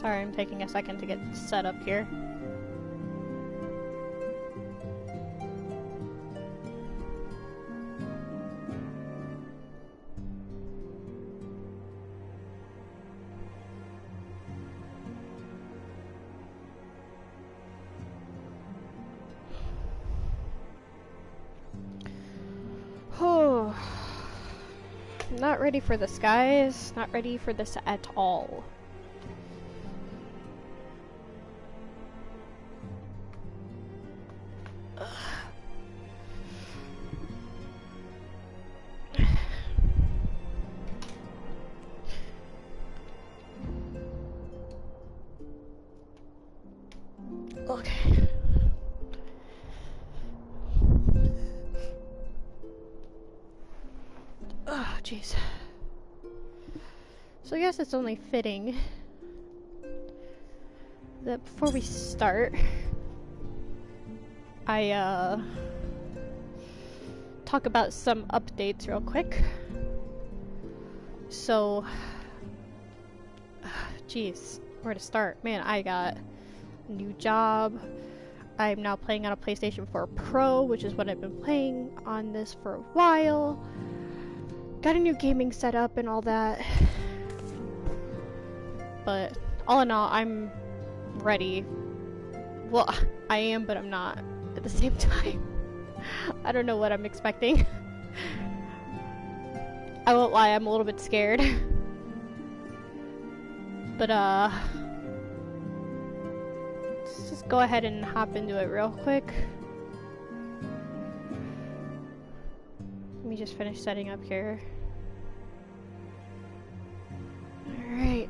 Sorry, I'm taking a second to get set up here. Oh, not ready for this, guys. Not ready for this at all. Okay. Oh, jeez. So I guess it's only fitting that before we start, I talk about some updates real quick. So, jeez, where to start? Man, I got a new job. I'm now playing on a PlayStation 4 Pro, which is what I've been playing on this for a while. Got a new gaming setup and all that. But all in all, I'm ready. Well, I am, but I'm not at the same time. I don't know what I'm expecting. I won't lie, I'm a little bit scared. But let's just go ahead and hop into it real quick. Let me just finish setting up here. Alright.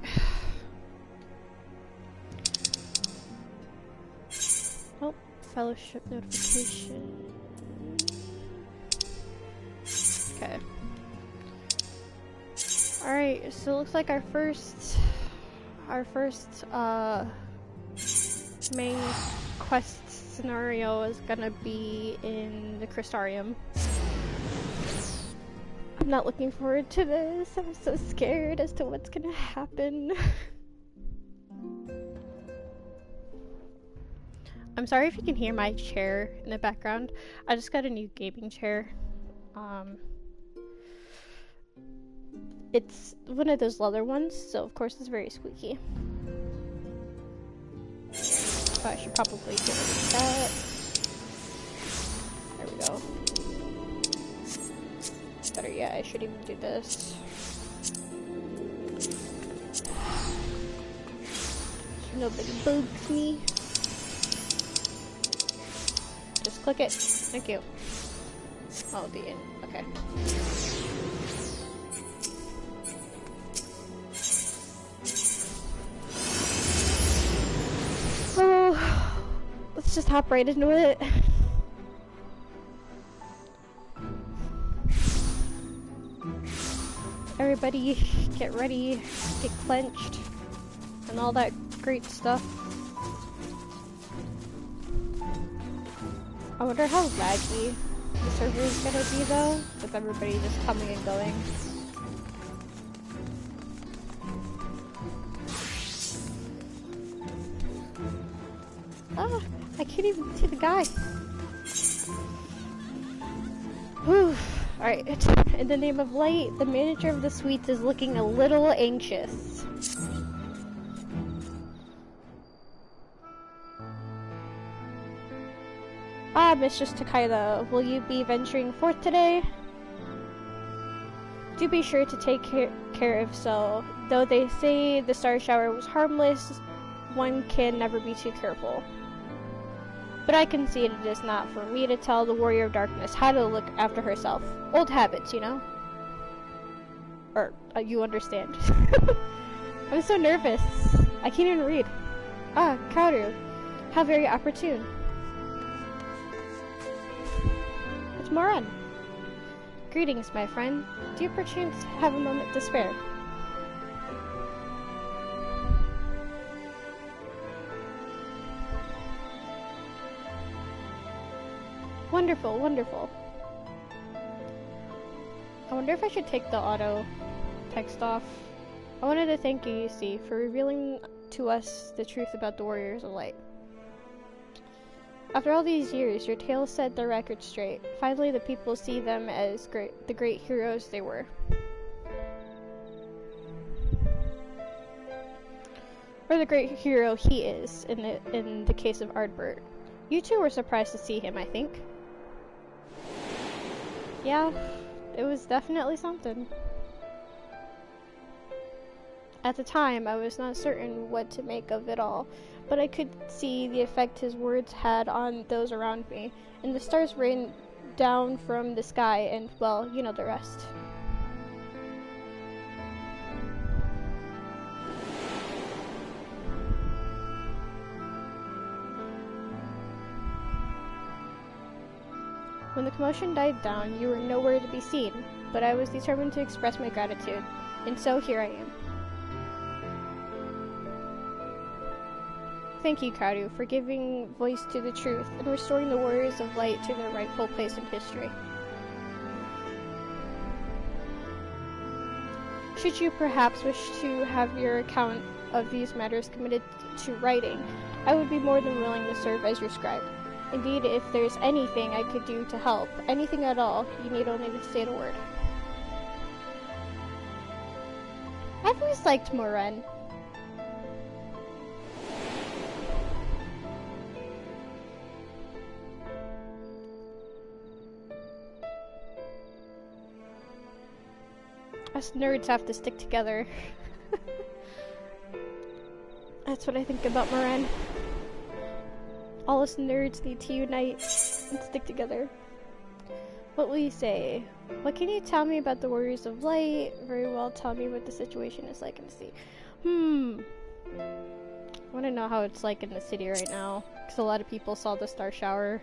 Oh, fellowship notification. Okay. Alright, so it looks like our first main quest scenario is gonna be in the Crystarium. I'm not looking forward to this. I'm so scared as to what's gonna happen. I'm sorry if you can hear my chair in the background. I just got a new gaming chair. It's one of those leather ones, so of course it's very squeaky. But I should probably get rid of that. There we go. Better yet, I should even do this. So nobody bugs me. Just click it. Thank you. Oh, the end. Okay. Oh, let's just hop right into it. Everybody get ready, get clenched, and all that great stuff. I wonder how laggy the server is gonna be though, with everybody just coming and going. Ah, I can't even see the guy. Whew. Alright, in the name of light, the manager of the suites is looking a little anxious. Ah, Mistress Takayla, will you be venturing forth today? Do be sure to take care if so. Though they say the star shower was harmless, one can never be too careful. But I concede it is not for me to tell the Warrior of Darkness how to look after herself. Old habits, you know? Or, you understand. I'm so nervous. I can't even read. Ah, Kaoru. How very opportune. It's Moran. Greetings, my friend. Do you perchance have a moment to spare? Wonderful, wonderful. I wonder if I should take the auto text off. I wanted to thank you, for revealing to us the truth about the Warriors of Light. After all these years, your tale set the record straight. Finally, the people see them as the great heroes they were. Or the great hero he is, in the case of Ardbert. You two were surprised to see him, I think. Yeah, it was definitely something. At the time, I was not certain what to make of it all, but I could see the effect his words had on those around me, and the stars rained down from the sky, and, well, you know the rest. When the commotion died down, you were nowhere to be seen, but I was determined to express my gratitude, and so here I am. Thank you, Karu, for giving voice to the truth and restoring the Warriors of Light to their rightful place in history. Should you perhaps wish to have your account of these matters committed to writing, I would be more than willing to serve as your scribe. Indeed, if there's anything I could do to help, anything at all, you need only to say the word. I've always liked Moren. Us nerds have to stick together. That's what I think about Moren. All us nerds need to unite and stick together. What will you say? What can you tell me about the Warriors of Light? Very well, tell me what the situation is like in the city. I want to know how it's like in the city right now, because a lot of people saw the star shower.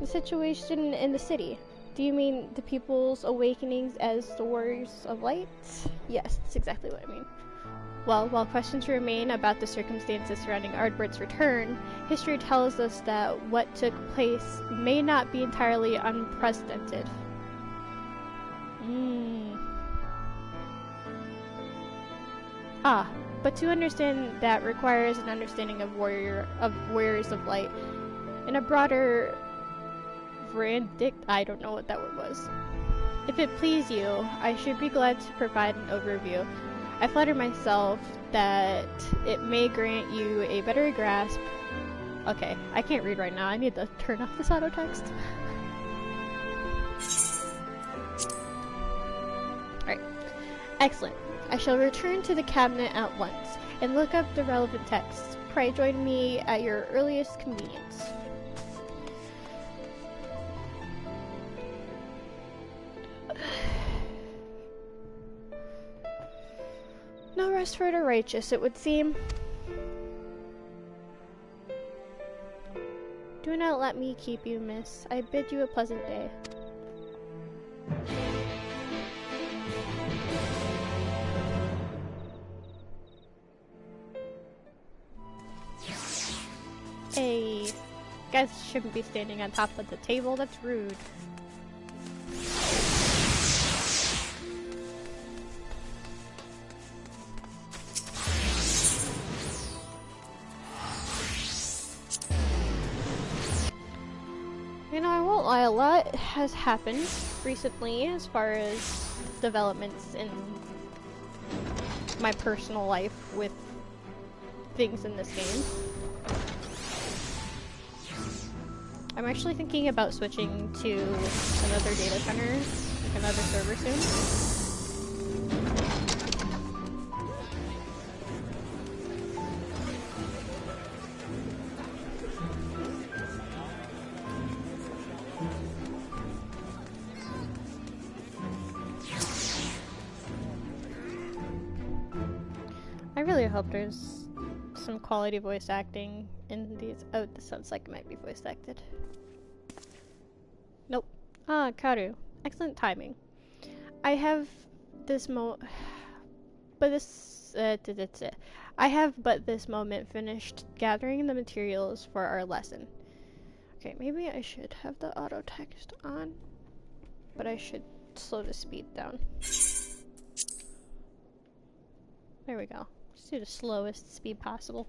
The situation in the city. Do you mean the people's awakenings as the Warriors of Light? Yes, that's exactly what I mean. Well, while questions remain about the circumstances surrounding Ardbert's return, history tells us that what took place may not be entirely unprecedented. But to understand that requires an understanding of Warriors of Light in a broader I don't know what that word was. If it please you, I should be glad to provide an overview. I flatter myself that it may grant you a better grasp. Okay, I can't read right now. I need to turn off this auto text. Alright. Excellent. I shall return to the cabinet at once and look up the relevant texts. Pray join me at your earliest convenience. No rest for the righteous, it would seem. Do not let me keep you, miss. I bid you a pleasant day. Hey, you guys shouldn't be standing on top of the table, that's rude. You know, I won't lie, a lot has happened recently as far as developments in my personal life with things in this game. I'm actually thinking about switching to another data center, like another server soon. I really hope there's some quality voice acting in these. Oh, this sounds like it might be voice acted. Nope. Karu. Excellent timing. I have this I have but this moment finished gathering the materials for our lesson. Okay, maybe I should have the auto text on, but I should slow the speed down. There we go. Just do the slowest speed possible.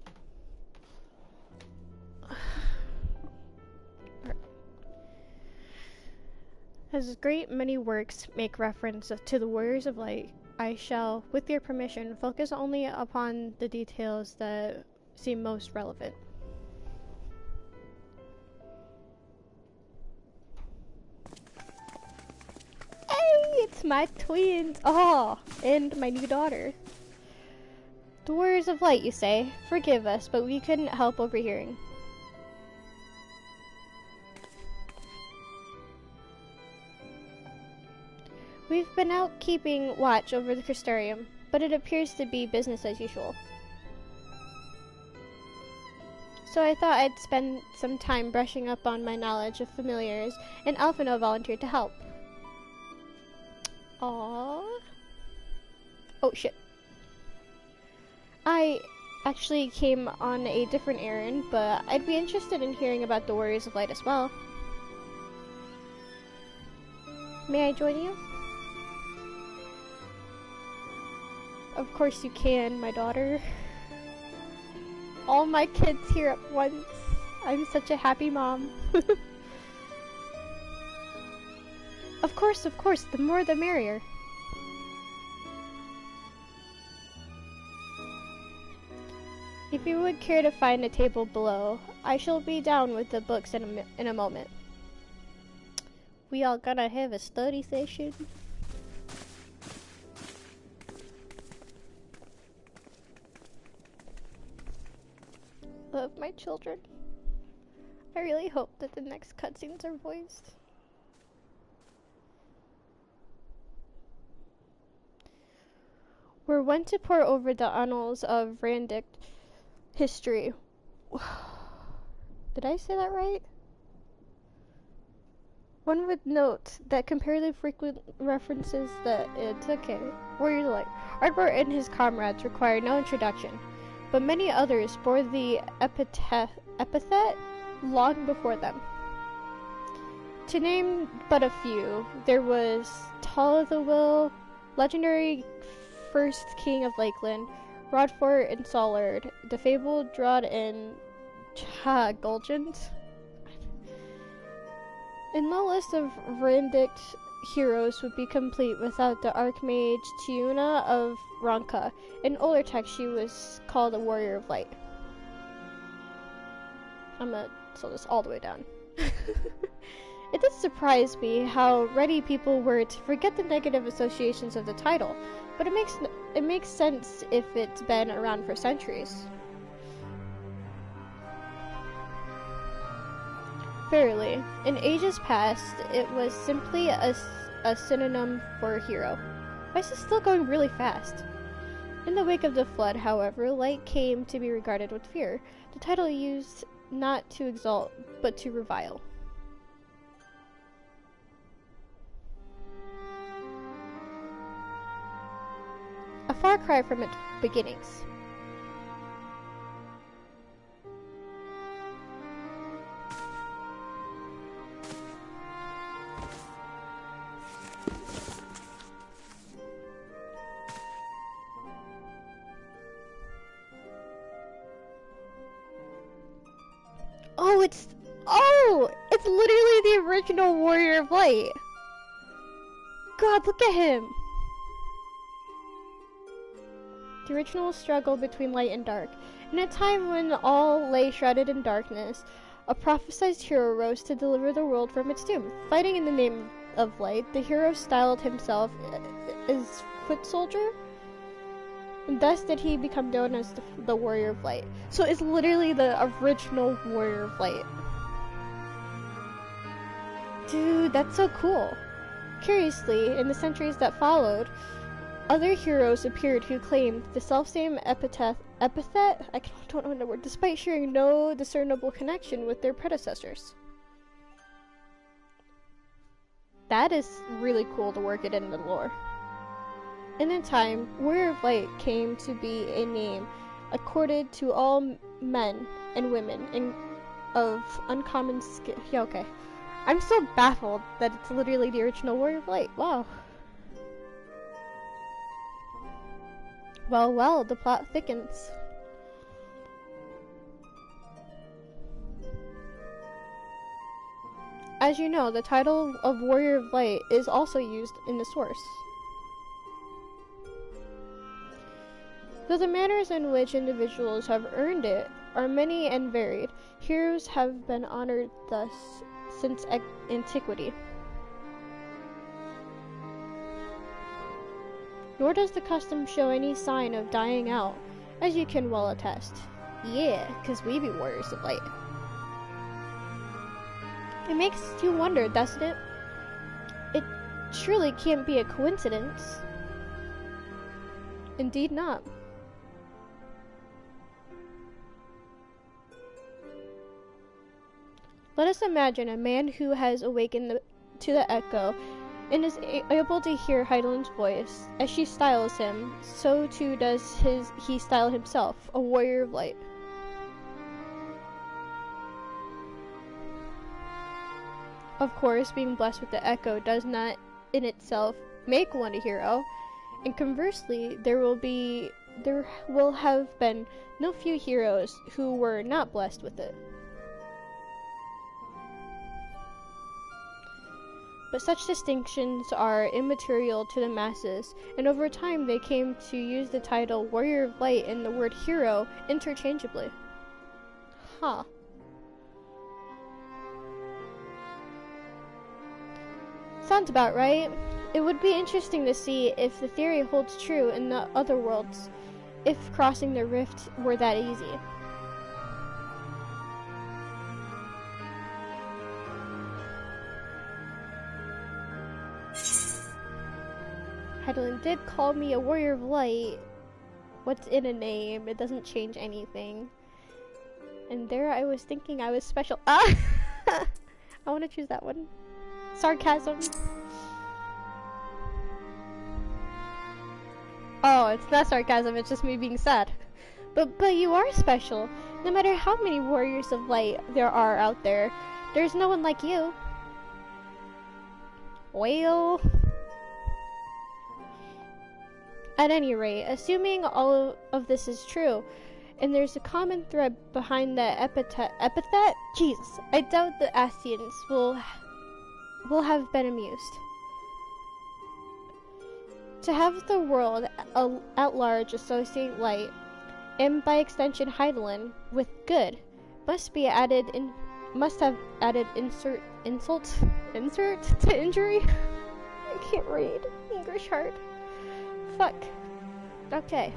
As a great many works make reference to the Warriors of Light, I shall, with your permission, focus only upon the details that seem most relevant. Hey, it's my twins! Oh, and my new daughter. The Warriors of Light, you say? Forgive us, but we couldn't help overhearing. We've been out keeping watch over the Crystarium, but it appears to be business as usual. So I thought I'd spend some time brushing up on my knowledge of familiars, and Alphino volunteered to help. Aww. Oh shit. I actually came on a different errand, but I'd be interested in hearing about the Warriors of Light as well. May I join you? Of course you can, my daughter. All my kids here at once. I'm such a happy mom. Of course, the more the merrier. If you would care to find a table below, I shall be down with the books in a moment. We all gonna have a study session. Love my children. I really hope that the next cutscenes are voiced. We're one to pore over the annals of Randic history. Did I say that right? One would note that comparatively frequent references that it's okay. Warriors like Ardbor and his comrades require no introduction, but many others bore the epithet long before them. To name but a few, there was Tall the Will, legendary first king of Lakeland, Rodfort and Solard, the fabled Drod and Gulgent. And the list of Randic heroes would be complete without the Archmage Tiuna of Ronka. In older text, she was called a Warrior of Light. I'm gonna slow this all the way down. It did surprise me how ready people were to forget the negative associations of the title, but it makes sense if it's been around for centuries. Verily, in ages past, it was simply a synonym for hero. Why is this still going really fast? In the wake of the flood, however, light came to be regarded with fear. The title used not to exalt, but to revile. A far cry from its beginnings. It's literally the original Warrior of Light. God, look at him. The original struggle between light and dark. In a time when all lay shrouded in darkness, a prophesied hero rose to deliver the world from its doom. Fighting in the name of light, the hero styled himself as foot soldier, and thus did he become known as the Warrior of Light. So it's literally the original Warrior of Light. Dude, that's so cool. Curiously, in the centuries that followed, other heroes appeared who claimed the selfsame epithet, I don't know the word, despite sharing no discernible connection with their predecessors. That is really cool to work it in the lore. And in time, Warrior of Light came to be a name accorded to all men and women of uncommon skill. Yeah, okay. I'm so baffled that it's literally the original Warrior of Light. Wow. Well, well, the plot thickens. As you know, the title of Warrior of Light is also used in the source. Though the manners in which individuals have earned it are many and varied, heroes have been honored thus since antiquity. Nor does the custom show any sign of dying out, as you can well attest. Yeah, 'cause we be warriors of light. It makes you wonder, doesn't it? It surely can't be a coincidence. Indeed not. Let us imagine a man who has awakened to the echo and is able to hear Heidelind's voice. As she styles him, so too does he style himself, a warrior of light. Of course, being blessed with the echo does not in itself make one a hero, and conversely, there will have been no few heroes who were not blessed with it. But such distinctions are immaterial to the masses, and over time they came to use the title Warrior of Light and the word hero interchangeably. Huh. Sounds about right. It would be interesting to see if the theory holds true in the other worlds, if crossing the rift were that easy. Heidelin did call me a warrior of light. What's in a name? It doesn't change anything. And there I was thinking I was special. Ah! I want to choose that one. Sarcasm. Oh, it's not sarcasm, it's just me being sad. But you are special. No matter how many warriors of light there are out there, there's no one like you. Well... At any rate, assuming all of this is true, and there's a common thread behind the epithet? Jesus, I doubt the Ascians will have been amused. To have the world at large associate light, and by extension Heidelin, with good, must have added insult to injury. I can't read English hard. Fuck. Okay.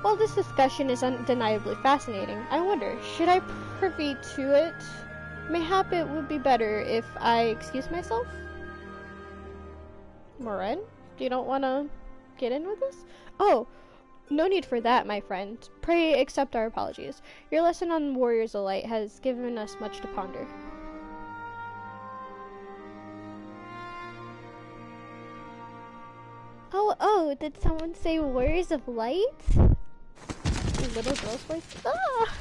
While this discussion is undeniably fascinating, I wonder, should I privy to it? Mayhap it would be better if I excuse myself? Moren, you don't want to get in with this? Oh, no need for that, my friend. Pray accept our apologies. Your lesson on Warriors of Light has given us much to ponder. Oh, did someone say Warriors of Light? Little girl's voice? Ah!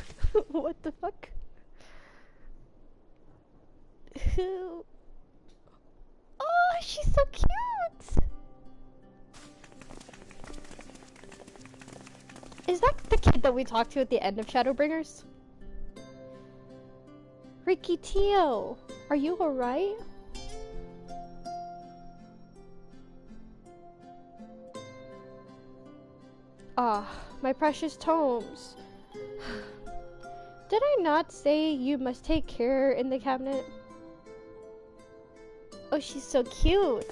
What the fuck? Who? Oh, she's so cute! Is that the kid that we talked to at the end of Shadowbringers? Ricky Tio, are you alright? Ah, my precious tomes. Did I not say you must take care in the cabinet? Oh, she's so cute.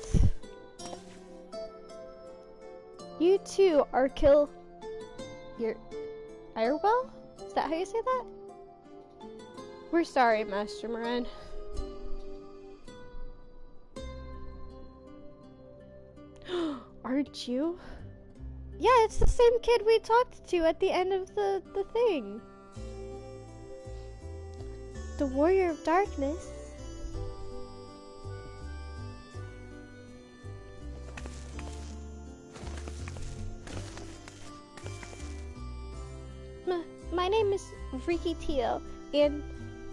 You too, Arkil. You're Irewell? Is that how you say that? We're sorry, Master Moran. Aren't you? Yeah, it's the same kid we talked to at the end of the thing. The Warrior of Darkness. My name is Ricky Tio, and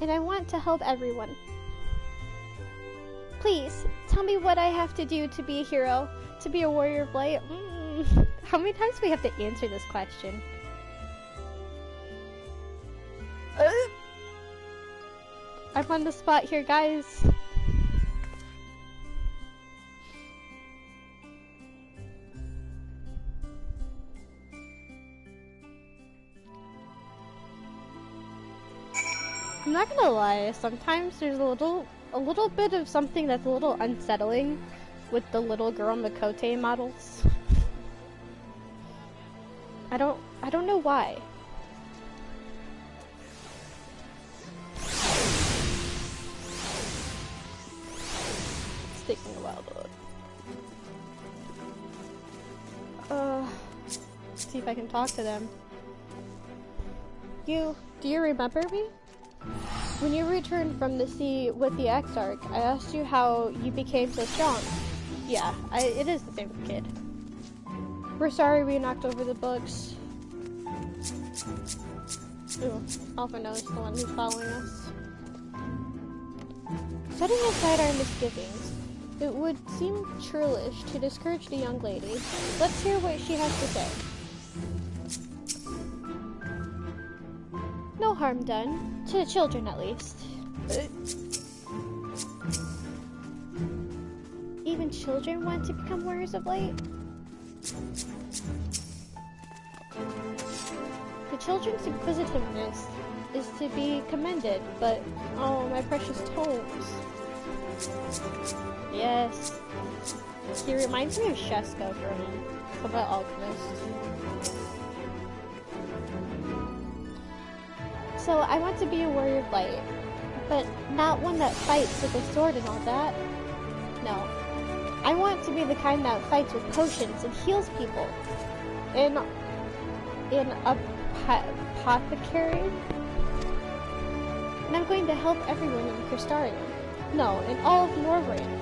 I want to help everyone. Please, tell me what I have to do to be a hero. to be a warrior of light? How many times do we have to answer this question? I'm on the spot here, guys. I'm not gonna lie, sometimes there's a little bit of something that's a little unsettling with the little girl Makote models. I don't know why. It's taking a while to load. Let's see if I can talk to them. Do you remember me? When you returned from the sea with the Exarch, I asked you how you became so strong. Yeah, it is the same kid. We're sorry we knocked over the books. Ooh, Alpha knows the one who's following us. Setting aside our misgivings, it would seem churlish to discourage the young lady. Let's hear what she has to say. No harm done. To the children, at least. Even children want to become warriors of light? The children's inquisitiveness is to be commended, but oh, my precious tomes. Yes. He reminds me of Sheska from The Alchemist. So I want to be a warrior of light, but not one that fights with a sword and all that. No. I want to be the kind that fights with potions and heals people. In a apothecary. And I'm going to help everyone in Crystarium. No, in all of Norvrand.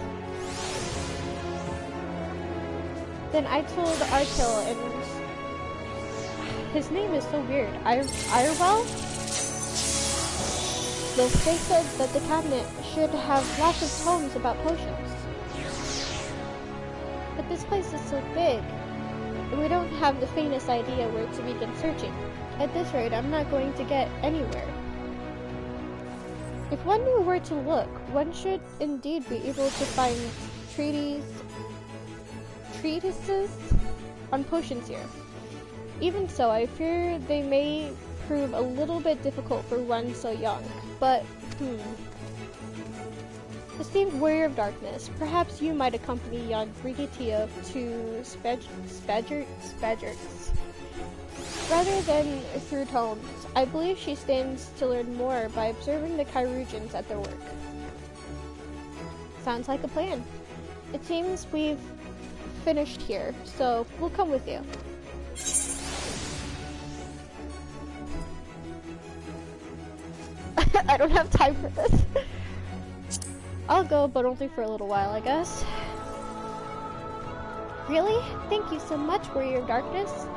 Then I told Arkil, and his name is so weird. Irwell? They said that the cabinet should have lots of tomes about potions. But this place is so big, and we don't have the faintest idea where to begin searching. At this rate, I'm not going to get anywhere. If one knew where to look, one should indeed be able to find treatises on potions here. Even so, I fear they may prove a little bit difficult for one so young. But, Esteemed warrior of darkness, perhaps you might accompany young Brigitia to Spedrics. Rather than through tomes, I believe she stands to learn more by observing the Chirurgeons at their work. Sounds like a plan. It seems we've finished here, so we'll come with you. I don't have time for this. I'll go, but only for a little while, I guess. Really? Thank you so much, Warrior of Darkness.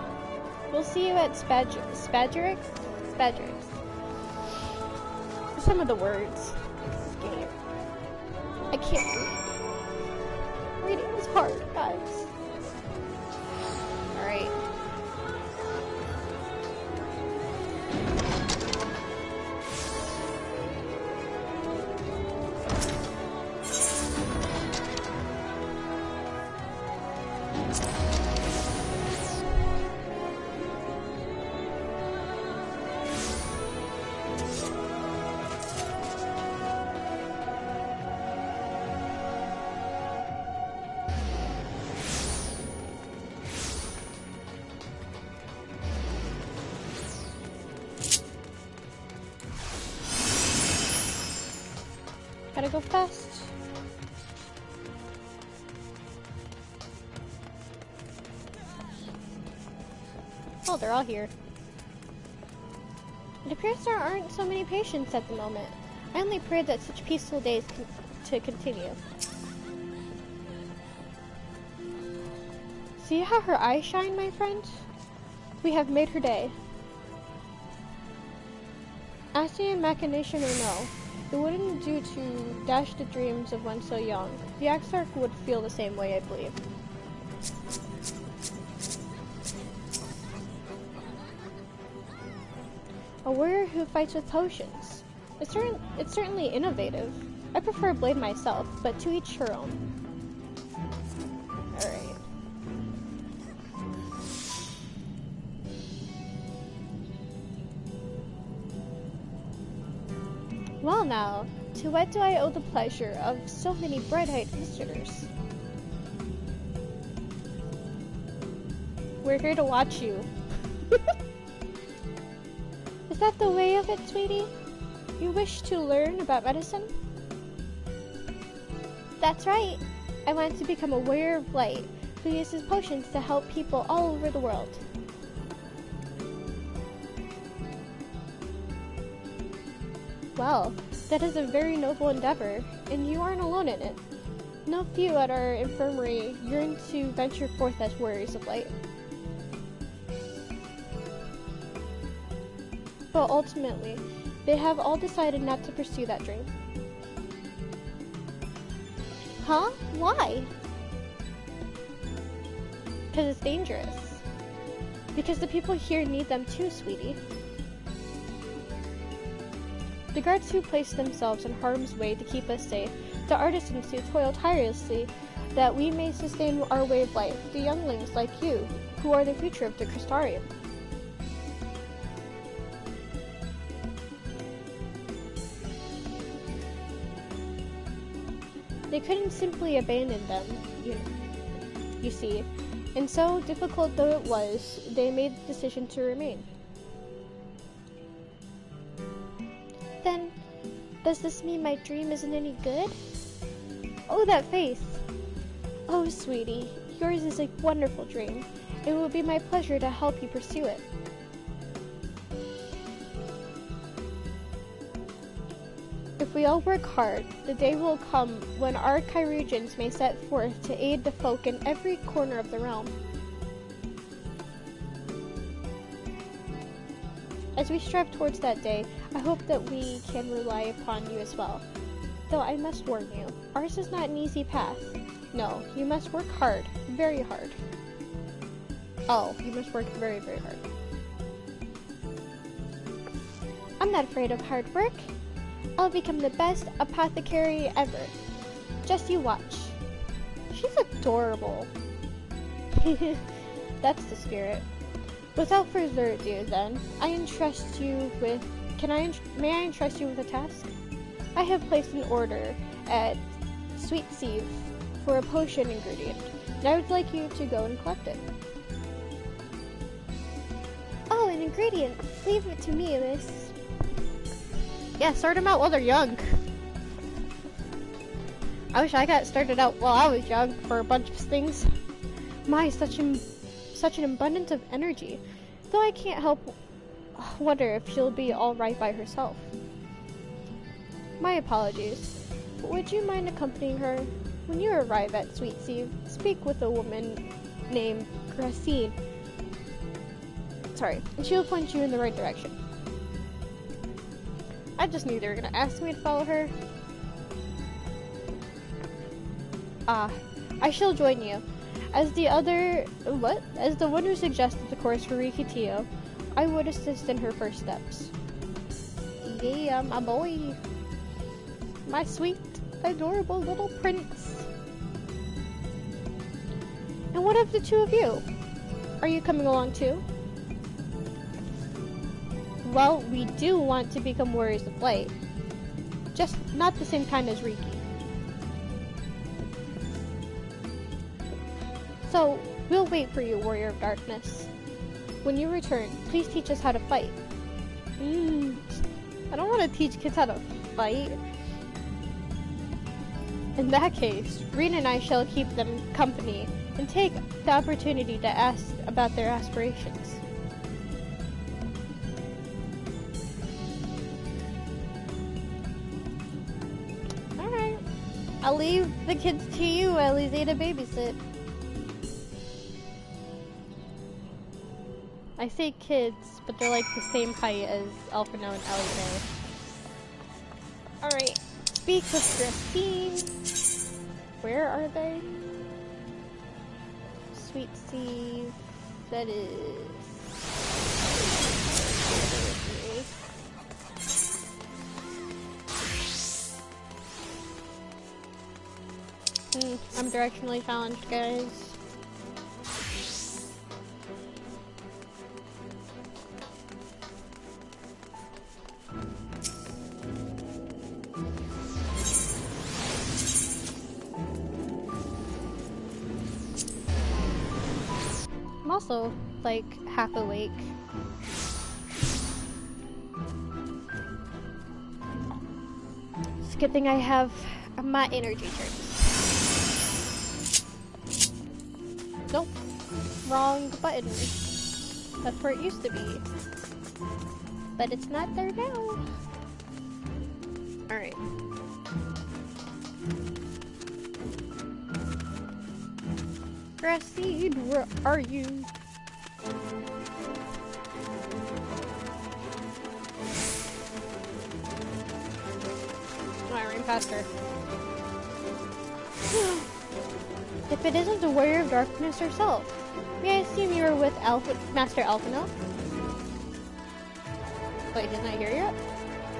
We'll see you at Spedrics? Some of the words. This game. I can't read. Reading is hard, guys. Alright. Gotta go fast. Oh, they're all here. It appears there aren't so many patients at the moment. I only pray that such peaceful days to continue. See how her eyes shine, my friend? We have made her day. Assy and machination or no, it wouldn't do to dash the dreams of one so young. The Exarch would feel the same way, I believe. A warrior who fights with potions. It's certainly innovative. I prefer blade myself, but to each her own. Alright. Well now, to what do I owe the pleasure of so many bright-eyed visitors? We're here to watch you. Is that the way of it, sweetie? You wish to learn about medicine? That's right. I want to become a warrior of light who uses potions to help people all over the world. Well, that is a very noble endeavor, and you aren't alone in it. No few at our infirmary yearn to venture forth as warriors of light. But ultimately, they have all decided not to pursue that dream. Huh? Why? Because it's dangerous. Because the people here need them too, sweetie. The guards who place themselves in harm's way to keep us safe, the artisans who toil tirelessly that we may sustain our way of life, the younglings like you, who are the future of the Crystarium. They couldn't simply abandon them, you see, and so difficult though it was, they made the decision to remain. Then, does this mean my dream isn't any good? Oh, that face! Oh, sweetie, yours is a wonderful dream. It will be my pleasure to help you pursue it. If we all work hard, the day will come when our Kyrigians may set forth to aid the folk in every corner of the realm. As we strive towards that day, I hope that we can rely upon you as well. Though I must warn you, ours is not an easy path. No, you must work hard, very hard. Oh, you must work very, very hard. I'm not afraid of hard work. I'll become the best apothecary ever. Just you watch. She's adorable. That's the spirit. Without further ado, then, I entrust you with. May I entrust you with a task? I have placed an order at XIV for a potion ingredient, and I would like you to go and collect it. Oh, an ingredient. Leave it to me, miss. Yeah, start them out while they're young. I wish I got started out while I was young for a bunch of things. My, such an abundance of energy. Though I can't help wonder if she'll be alright by herself. My apologies. Would you mind accompanying her? When you arrive at XIV, speak with a woman named Gracine. Sorry, and she'll point you in the right direction. I just knew they were gonna ask me to follow her. I shall join you. As the one who suggested the course for Rikitio, I would assist in her first steps. Yeah, my boy. My sweet, adorable little prince. And what of the two of you? Are you coming along too? Well, we do want to become warriors of light. Just not the same kind as Riki. So, we'll wait for you, warrior of darkness. When you return, please teach us how to fight. I don't want to teach kids how to fight. In that case, Reen and I shall keep them company and take the opportunity to ask about their aspirations. I'll leave the kids to you while Lizzie to babysit. I say kids, but they're like the same height as Alphino and Ellie Mae. Alright, speak with Christine. Where are they? sweet sieve. That is... I'm directionally challenged, guys. I'm also, like, half awake. It's a good thing I have my energy drinks. Nope. Wrong button. That's where it used to be. But it's not there now. Alright. Grass seed, where are you? Oh, I ran past her. If it isn't the warrior of darkness herself, may I assume you were with Master Alphino? Wait, he's not here yet?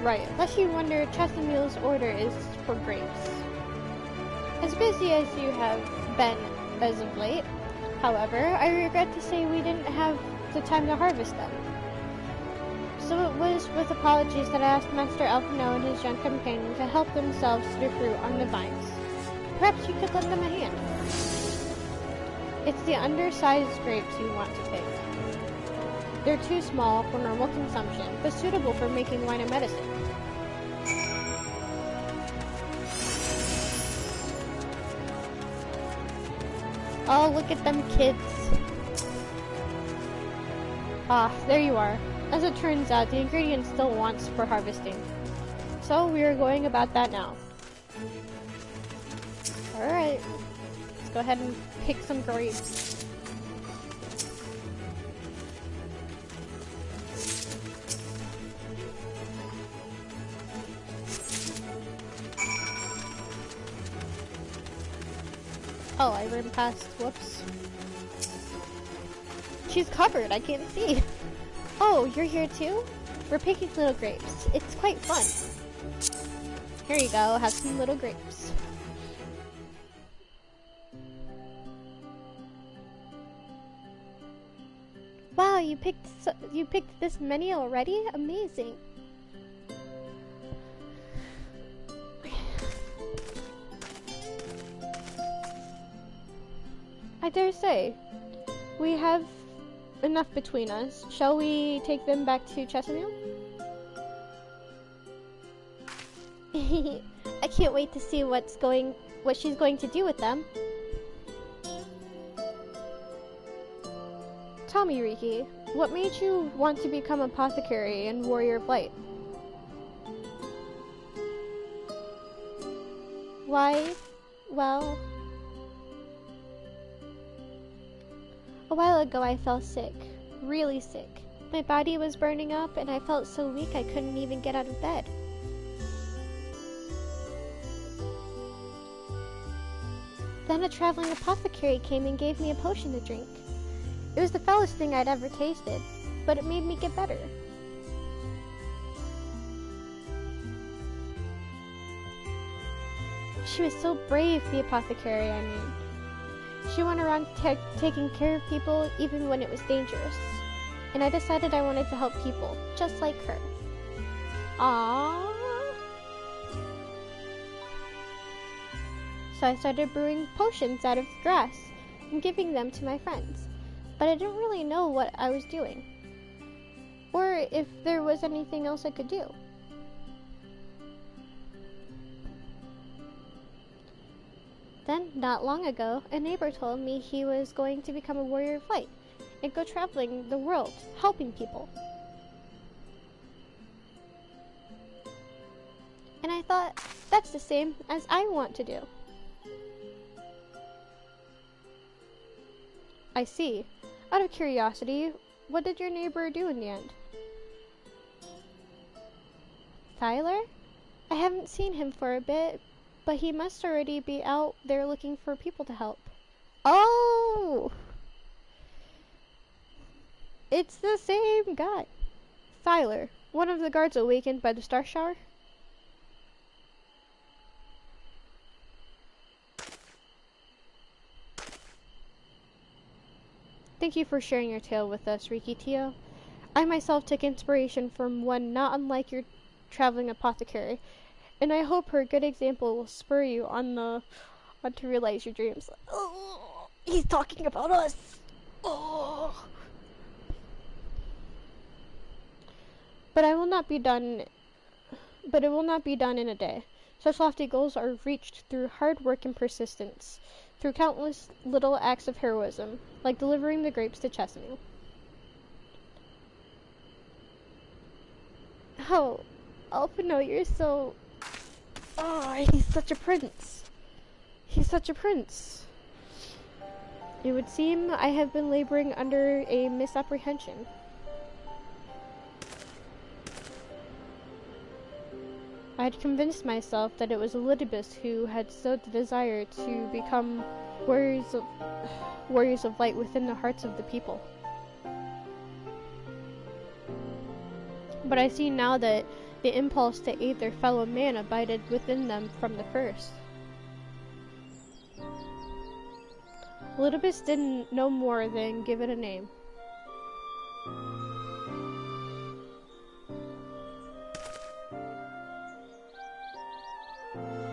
Right, lest you wonder, Chesamuel's order is for grapes. As busy as you have been as of late, however, I regret to say we didn't have the time to harvest them. So it was with apologies that I asked Master Alphino and his young companion to help themselves to the fruit on the vines. Perhaps you could lend them a hand. It's the undersized grapes you want to pick. They're too small for normal consumption, but suitable for making wine and medicine. Oh, look at them kids. Ah, there you are. As it turns out, the ingredient still wants for harvesting. So we are going about that now. Alright. Let's go ahead and pick some grapes. Oh, I ran past. Whoops. She's covered. I can't see. Oh, you're here too? We're picking little grapes. It's quite fun. Here you go. Have some little grapes. Wow, you picked this many already? Amazing. I dare say, we have enough between us. Shall we take them back to Chesamuel? I can't wait to see what she's going to do with them. Tell me, Riki, what made you want to become apothecary and warrior of light? Why? Well, a while ago I fell sick, really sick. My body was burning up and I felt so weak I couldn't even get out of bed. Then a traveling apothecary came and gave me a potion to drink. It was the foulest thing I'd ever tasted, but it made me get better. She was so brave, the apothecary, I mean. She went around taking care of people even when it was dangerous. And I decided I wanted to help people, just like her. Aww. So I started brewing potions out of grass and giving them to my friends. But I didn't really know what I was doing. Or if there was anything else I could do. Then, not long ago, a neighbor told me he was going to become a warrior of light and go traveling the world, helping people. And I thought, that's the same as I want to do. I see. Out of curiosity, what did your neighbor do in the end? Tyler? I haven't seen him for a bit, but he must already be out there looking for people to help. Oh! It's the same guy. Thyler, one of the guards awakened by the star shower. Thank you for sharing your tale with us, Riki Tio. I myself took inspiration from one not unlike your traveling apothecary, and I hope her good example will spur you on to realize your dreams. Oh, he's talking about us. Oh. But it will not be done in a day. Such lofty goals are reached through hard work and persistence, through countless little acts of heroism, like delivering the grapes to Chesney. Oh, Alphino, you're so... Oh, he's such a prince. He's such a prince. It would seem I have been laboring under a misapprehension. I had convinced myself that it was Elidibus who had sowed the desire to become warriors of light within the hearts of the people. But I see now that the impulse to aid their fellow man abided within them from the first. Elidibus didn't know more than give it a name.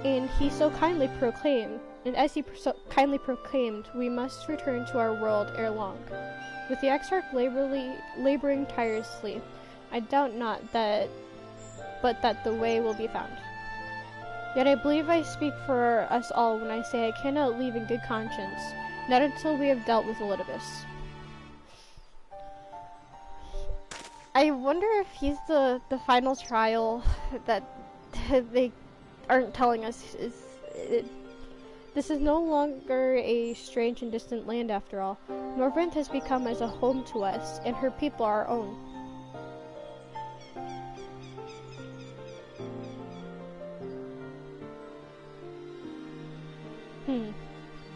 And he so kindly proclaimed, and as he so kindly proclaimed, we must return to our world ere long. With the Exarch laboring tirelessly, I doubt not that the way will be found. Yet I believe I speak for us all when I say I cannot leave in good conscience, not until we have dealt with Elidibus. I wonder if he's the final trial that they aren't telling us this is no longer a strange and distant land after all. Norvranth has become as a home to us, and her people our own.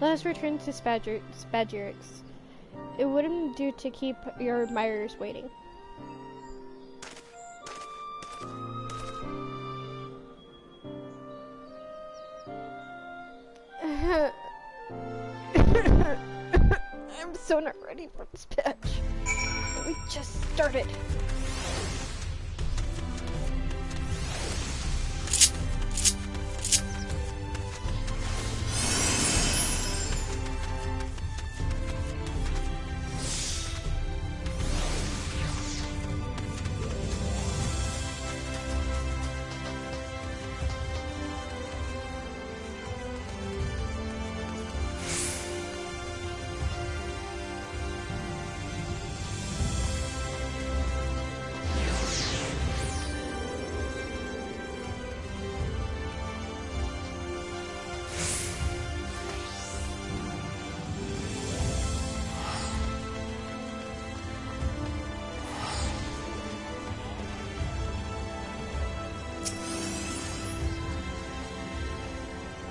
Let us return to Spadgerix. It wouldn't do to keep your admirers waiting. I'm so not ready for this patch. We just started.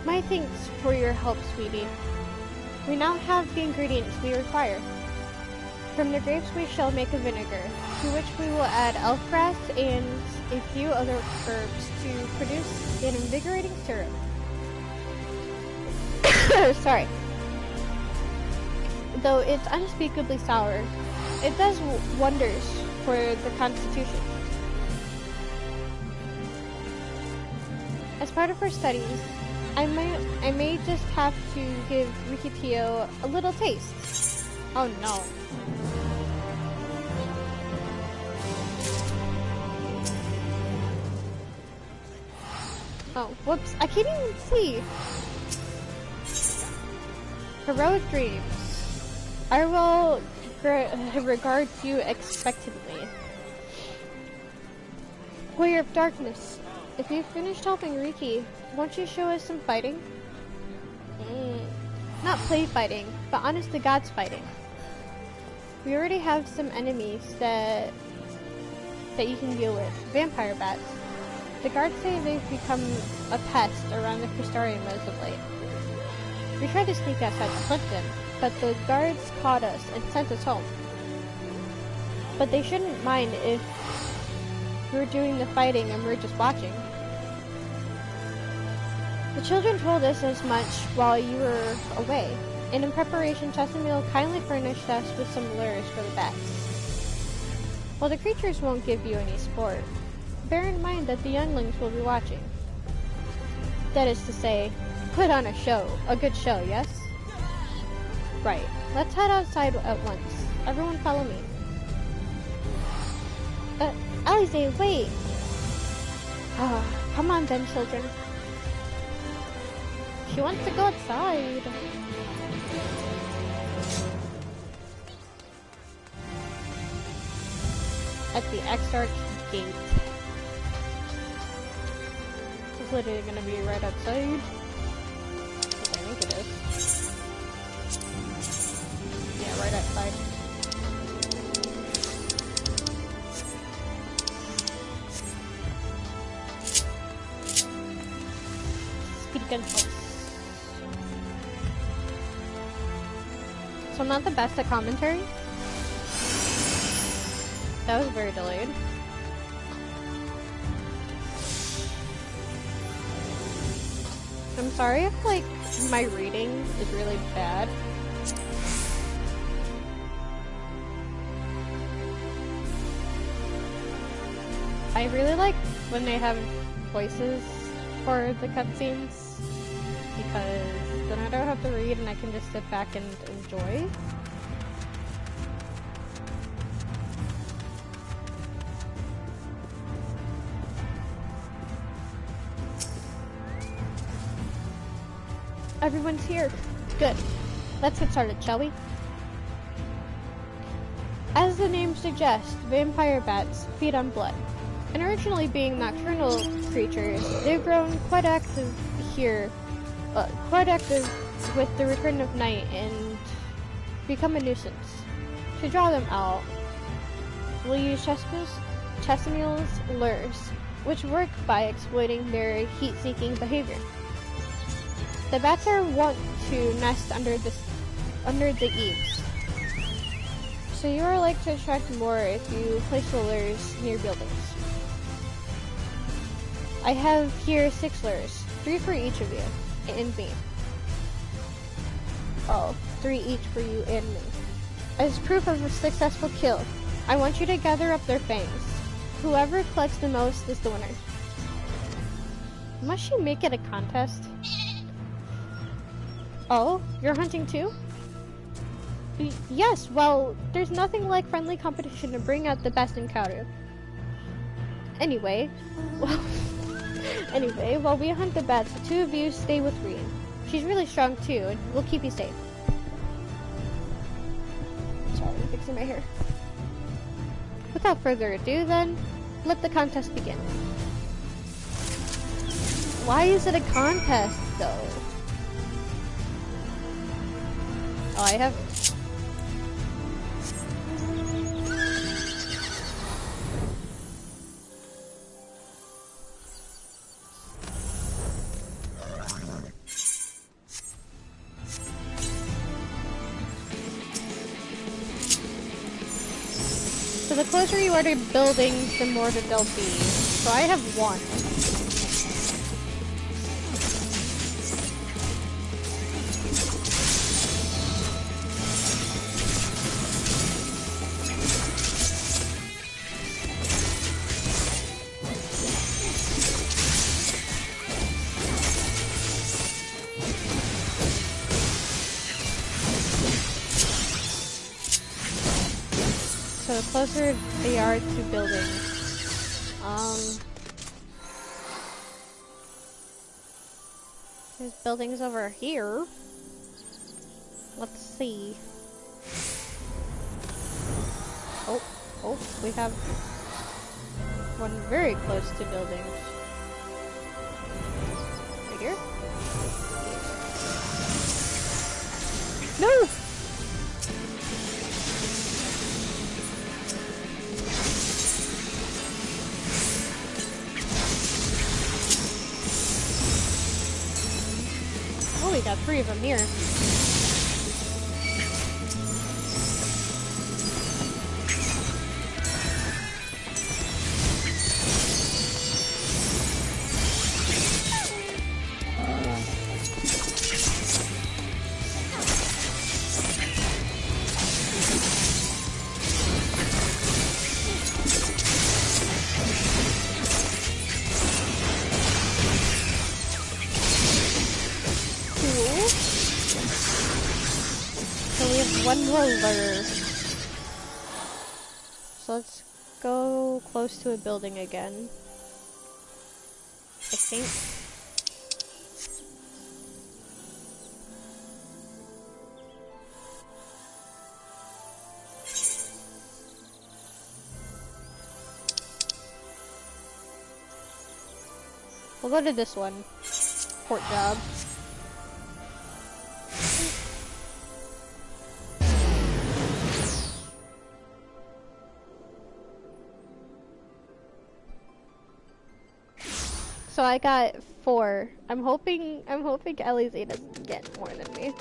My thanks for your help, sweetie. We now have the ingredients we require. From the grapes we shall make a vinegar, to which we will add elf grass and a few other herbs to produce an invigorating syrup. Sorry. Though it's unspeakably sour, it does wonders for the constitution. As part of her studies, I may just have to give Riki Tio a little taste. Oh no. Oh, whoops, I can't even see. Heroic dreams. I will regard you expectantly. Warrior of Darkness, if you've finished helping Riki, won't you show us some fighting? Not play fighting, but honest to God's fighting. We already have some enemies that you can deal with. Vampire bats. The guards say they've become a pest around the Crystarium as of late. We tried to sneak outside Clinton, but the guards caught us and sent us home. but they shouldn't mind if we're doing the fighting and we're just watching. The children told us as much while you were away, and in preparation, Chesamil kindly furnished us with some lures for the bats. While the creatures won't give you any sport, bear in mind that the younglings will be watching. That is to say, put on a show, a good show, yes? Right, let's head outside at once. Everyone follow me. Alize, wait! Ah, come on then, children. She wants to go outside. At the XIV gate. It's literally gonna be right outside. I think it is. Yeah, right outside. Speed gun pulse. So I'm not the best at commentary. That was very delayed. I'm sorry if, like, my reading is really bad. I really like when they have voices for the cutscenes, because then I don't have to read and I can just sit back and enjoy. Everyone's here. Good. Let's get started, shall we? As the name suggests, vampire bats feed on blood. And originally being nocturnal creatures, they've grown quite active here, with the return of night and become a nuisance. To draw them out, we'll use Chesamil's lures, which work by exploiting their heat-seeking behavior. The bats are wont to nest under the eaves, so you are likely to attract more if you place the lures near buildings. I have here 6 lures, 3 for each of you, and me. Oh, 3 each for you and me. As proof of a successful kill, I want you to gather up their fangs. Whoever collects the most is the winner. Must she make it a contest? Oh, you're hunting too? Yes, well, there's nothing like friendly competition to bring out the best in Kaoru. Anyway, while we hunt the bats, the 2 of you stay with Reen. She's really strong too, and we'll keep you safe. Sorry, I'm fixing my hair. Without further ado then, let the contest begin. Why is it a contest though? Oh, I have... So the closer you are to buildings, the more that they'll be. So I have 1. So the closer they are to buildings. There's buildings over here. Let's see. Oh, we have one very close to buildings. Right here? No! Oh, we got 3 of them here. one more lure. So let's go close to a building again. I think. We'll go to this one. Port job. So I got 4. I'm hoping Ellie's doesn't get more than me.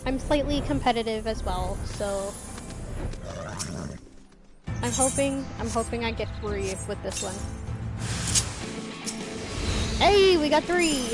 I'm slightly competitive as well, so I'm hoping I get 3 with this one. Hey, we got 3.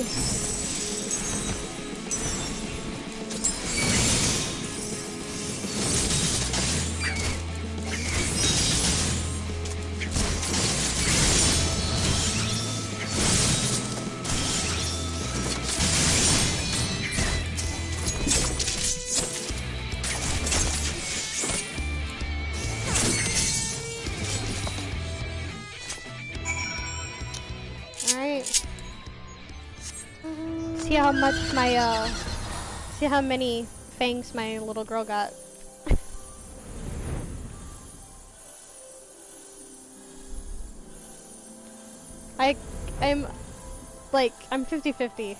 See how many fangs my little girl got. I'm 50-50.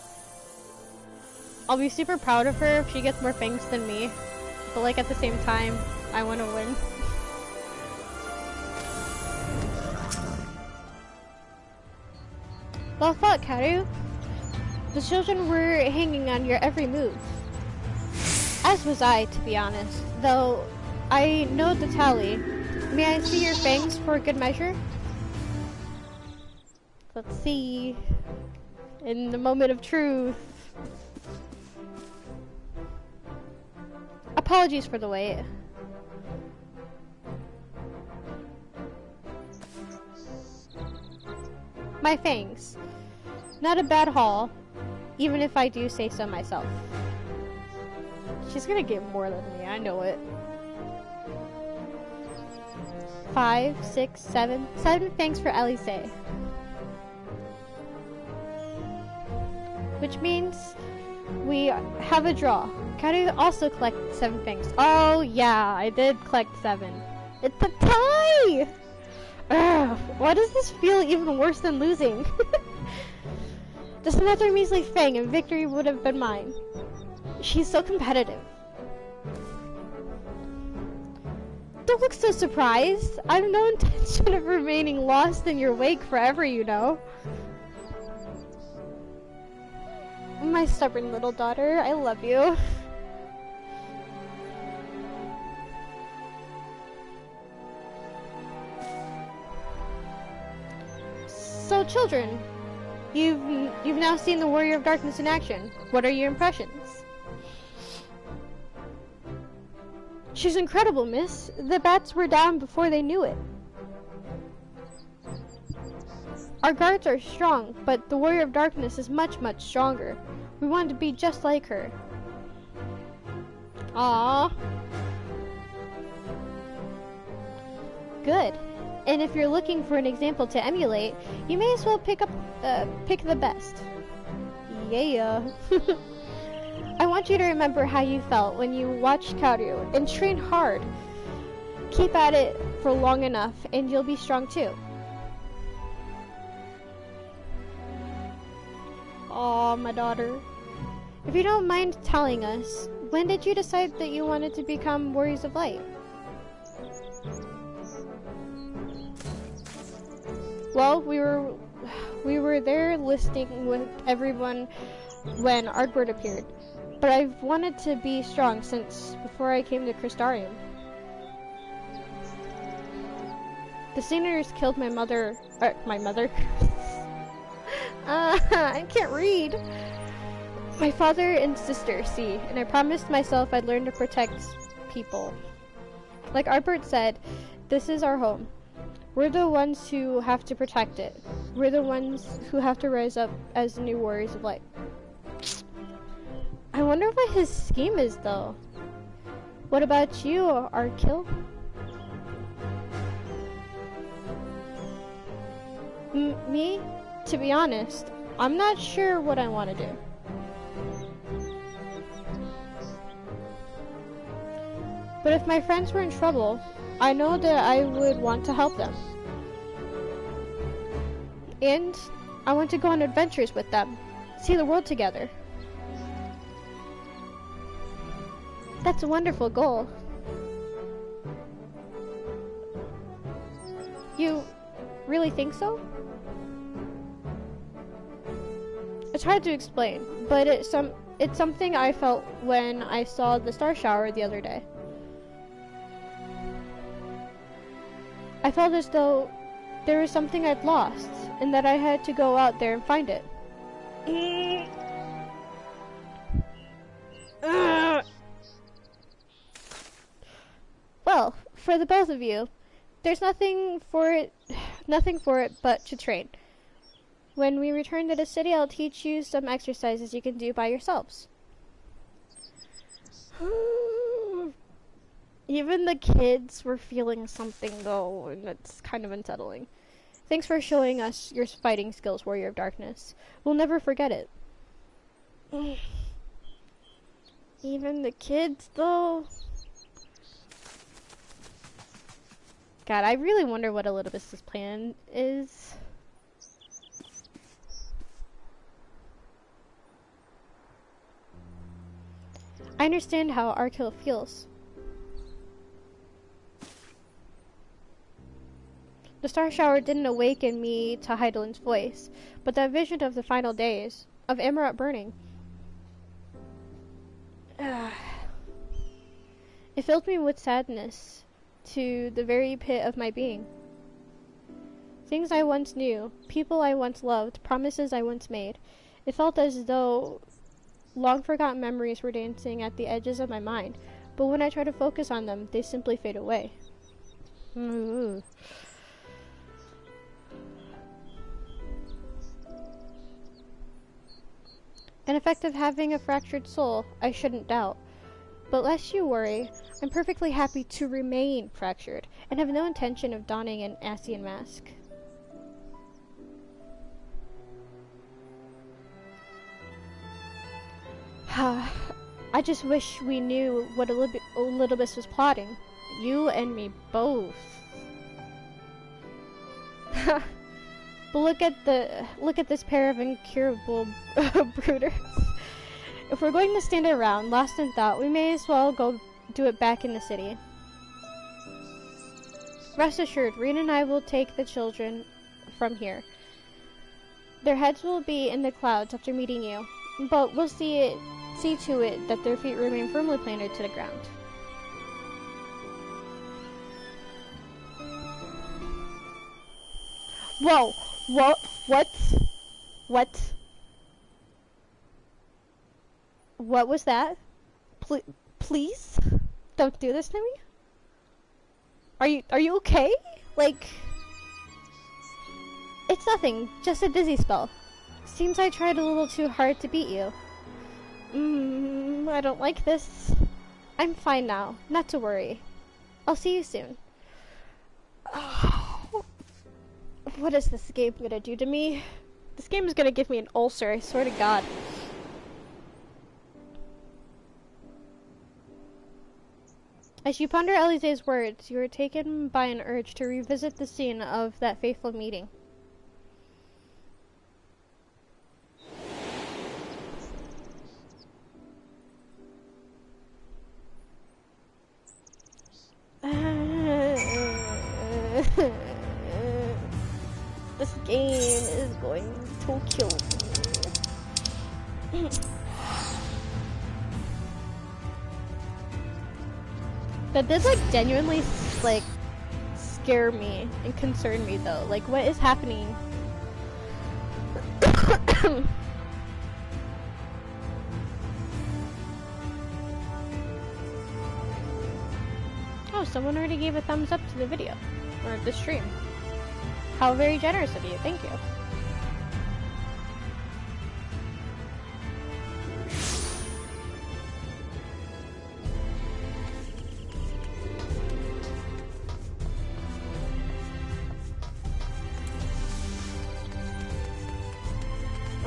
I'll be super proud of her if she gets more fangs than me, but like at the same time, I want to win. Well, fuck, Karu. The children were hanging on your every move. As was I, to be honest. Though, I know the tally. May I see your fangs for good measure? Let's see. In the moment of truth. Apologies for the wait. My fangs. Not a bad haul. Even if I do say so myself. She's gonna get more than me, I know it. 5, 6, 7. 7 fangs for Elise. Which means we have a draw. Karu also collected 7 fangs. Oh yeah, I did collect 7. It's a tie! Ugh, why does this feel even worse than losing? Just another measly fang and victory would have been mine. She's so competitive. Don't look so surprised. I have no intention of remaining lost in your wake forever, you know. My stubborn little daughter, I love you. So, children, you've now seen the Warrior of Darkness in action. What are your impressions? She's incredible, miss. The bats were down before they knew it. Our guards are strong, but the Warrior of Darkness is much, much stronger. We want to be just like her. Aww. Good. And if you're looking for an example to emulate, you may as well pick the best. Yeah. I want you to remember how you felt when you watched Kaoru and train hard. Keep at it for long enough and you'll be strong too. Aw, my daughter. If you don't mind telling us, when did you decide that you wanted to become Warriors of Light? Well, we were there listening with everyone when Artbird appeared, but I've wanted to be strong since before I came to Crystarium. The Senators killed my mother. I can't read. My father and sister, see, and I promised myself I'd learn to protect people. Like Artbird said, this is our home. We're the ones who have to protect it. We're the ones who have to rise up as the new Warriors of Light. wonder what his scheme is, though. What about you, Arkil? Me? To be honest, I'm not sure what I want to do. But if my friends were in trouble, I know that I would want to help them. And I want to go on adventures with them, see the world together. That's a wonderful goal. You really think so? It's hard to explain, but it's something I felt when I saw the star shower the other day. I felt as though there was something I'd lost, and that I had to go out there and find it. Well, for the both of you, there's nothing for it but to train. When we return to the city, I'll teach you some exercises you can do by yourselves. Even the kids were feeling something, though, and it's kind of unsettling. Thanks for showing us your fighting skills, Warrior of Darkness. We'll never forget it. Even the kids, though. God, I really wonder what Elidibus's plan is. I understand how Arkil feels. The star shower didn't awaken me to Heidelin's voice, but that vision of the final days, of Amaranth burning. It filled me with sadness to the very pit of my being. Things I once knew, people I once loved, promises I once made. It felt as though long forgotten memories were dancing at the edges of my mind, but when I try to focus on them, they simply fade away. An effect of having a fractured soul, I shouldn't doubt. But lest you worry, I'm perfectly happy to remain fractured, and have no intention of donning an Ascian mask. I just wish we knew what Elidibus was plotting. You and me both. But look at this pair of incurable brooders. If we're going to stand around, lost in thought, we may as well go do it back in the city. Rest assured, Rena and I will take the children from here. Their heads will be in the clouds after meeting you, but we'll see to it that their feet remain firmly planted to the ground. Whoa! What? What was that? Please? Don't do this to me? Are you okay? Like... It's nothing, just a dizzy spell. Seems I tried a little too hard to beat you. I don't like this. I'm fine now, not to worry. I'll see you soon. What is this game gonna do to me? This game is gonna give me an ulcer, I swear to God. As you ponder Elise's words, you are taken by an urge to revisit the scene of that fateful meeting. This game is going to kill me. That did like genuinely like scare me and concern me though. Like, what is happening? Oh, someone already gave a thumbs up to the video or the stream. How very generous of you. Thank you.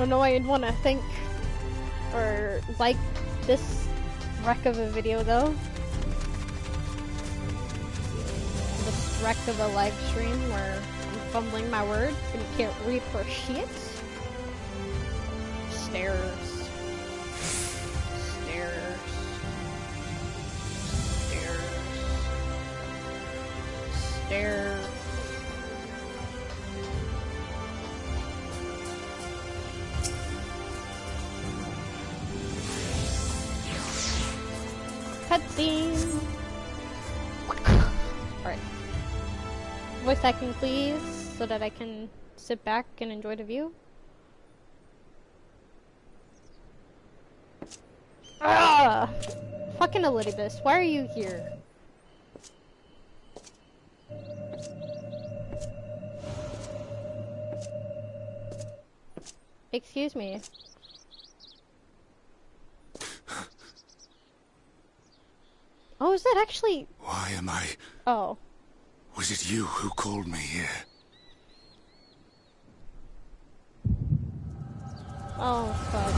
don't know why you'd want to think or like this wreck of a video though. This wreck of a live stream where I'm fumbling my words and can't read for shit. Stairs. Stairs. Stairs. Stairs. Cutscene. Alright. Voice acting please, so that I can sit back and enjoy the view. Ah! Fucking Elidibus, why are you here? Excuse me. Oh, is that actually... Why am I... Oh. Was it you who called me here? Oh, fuck.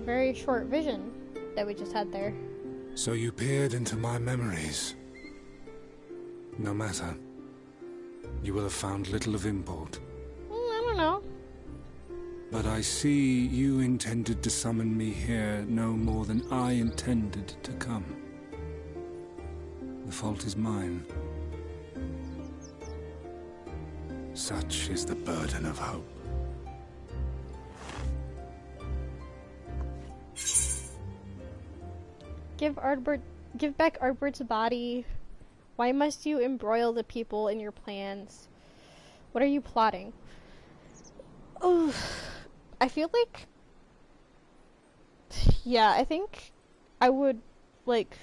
Very short vision that we just had there. So you peered into my memories. No matter. You will have found little of import. I don't know. But I see you intended to summon me here no more than I intended to come. The fault is mine. Such is the burden of hope. Give back Ardbert's body. Why must you embroil the people in your plans? What are you plotting? Oh, I feel like... Yeah, I think I would, like,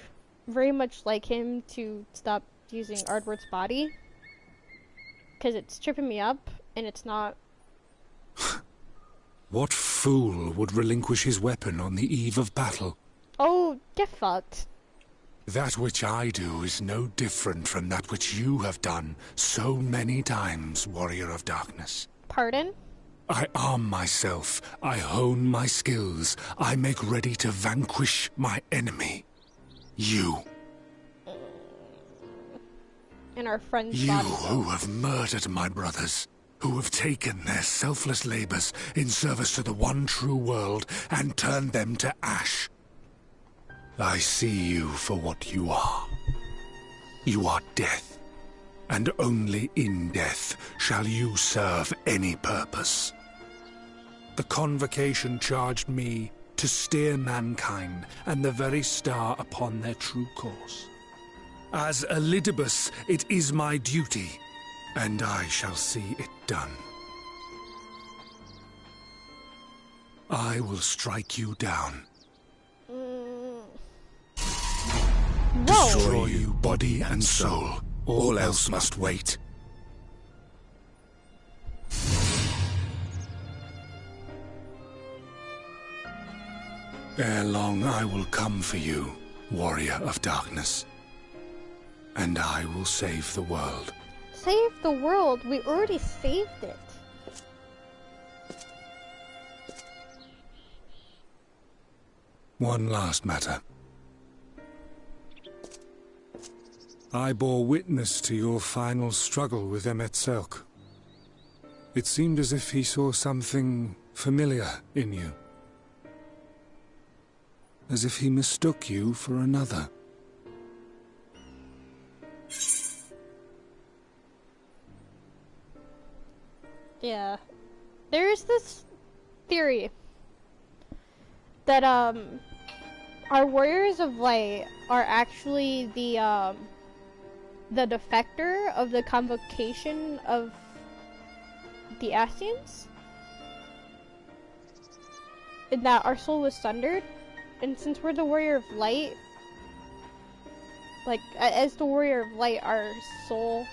very much like him to stop using Ardbert's body. Because it's tripping me up, and it's not... What fool would relinquish his weapon on the eve of battle? Oh, get fucked. That which I do is no different from that which you have done so many times, Warrior of Darkness. Pardon? I arm myself, I hone my skills, I make ready to vanquish my enemy. You. In our friend's You body. who have murdered my brothers, who have taken their selfless labors in service to the one true world and turned them to ash. I see you for what you are. You are death, and only in death shall you serve any purpose. The Convocation charged me to steer mankind and the very star upon their true course. As Elidibus, it is my duty, and I shall see it done. I will strike you down. Destroy you body and soul. All else must wait. Ere long I will come for you, Warrior of Darkness. And I will save the world. Save the world? We already saved it. One last matter. I bore witness to your final struggle with Emet-Selch. It seemed as if he saw something familiar in you. As if he mistook you for another. Yeah. There's this theory that, Our Warriors of Light are actually the defector of the convocation of the Ascians. And that our soul was sundered. And since we're the Warrior of Light, like, as the Warrior of Light, our soul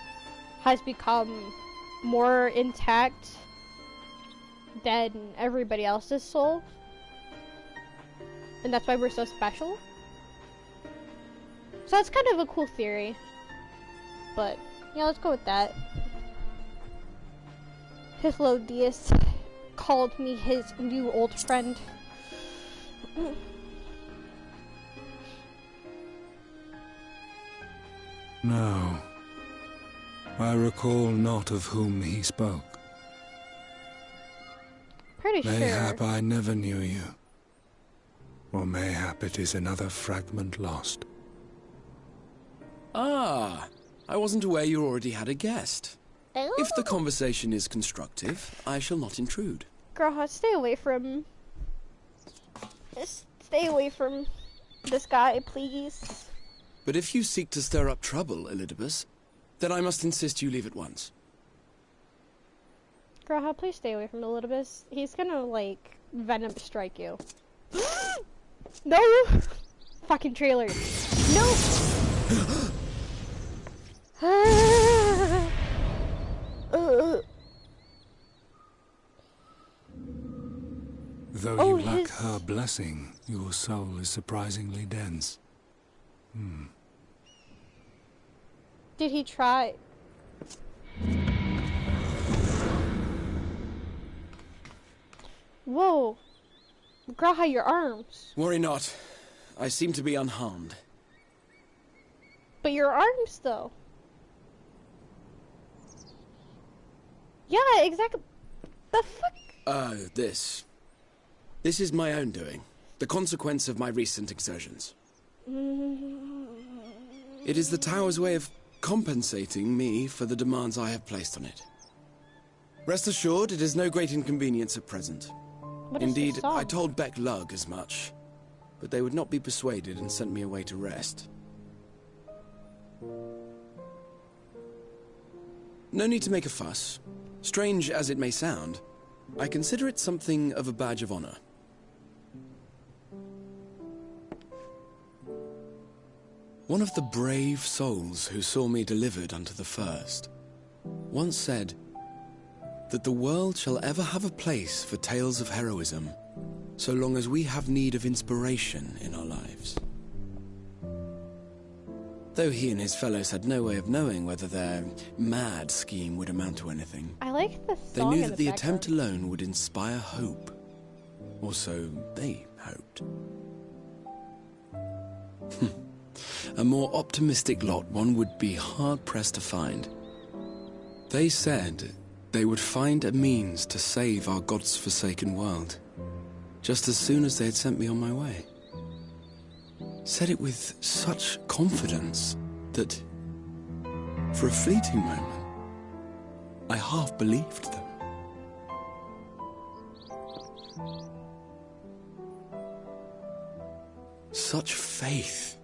has become more intact than everybody else's soul. And that's why we're so special. So that's kind of a cool theory. But, yeah, let's go with that. Hyphlodius called me his new old friend. No. I recall not of whom he spoke. Pretty sure. Mayhap I never knew you. Or mayhap it is another fragment lost. Ah, I wasn't aware you already had a guest. If the conversation is constructive, I shall not intrude. Girl, stay away from... Stay away from this guy, please. But if you seek to stir up trouble, Elidibus, then I must insist you leave at once. Girl, please stay away from Elidibus. He's gonna, like, venom strike you. No! Fucking trailer. No! Though you lack her blessing, your soul is surprisingly dense. Did he try? Whoa. Graha, your arms. Worry not. I seem to be unharmed. But your arms, though. Yeah, exactly. The fuck? This. This is my own doing. The consequence of my recent exertions. It is the tower's way of compensating me for the demands I have placed on it. Rest assured, it is no great inconvenience at present. Indeed, I told Beck Lug as much, but they would not be persuaded and sent me away to rest. No need to make a fuss. Strange as it may sound, I consider it something of a badge of honor. One of the brave souls who saw me delivered unto the first once said that the world shall ever have a place for tales of heroism so long as we have need of inspiration in our lives. Though he and his fellows had no way of knowing whether their mad scheme would amount to anything, I like the song. they knew that the attempt alone would inspire hope. Or so they hoped. A more optimistic lot one would be hard-pressed to find. They said they would find a means to save our God's forsaken world, just as soon as they had sent me on my way. Said it with such confidence that, for a fleeting moment, I half believed them. Such faith,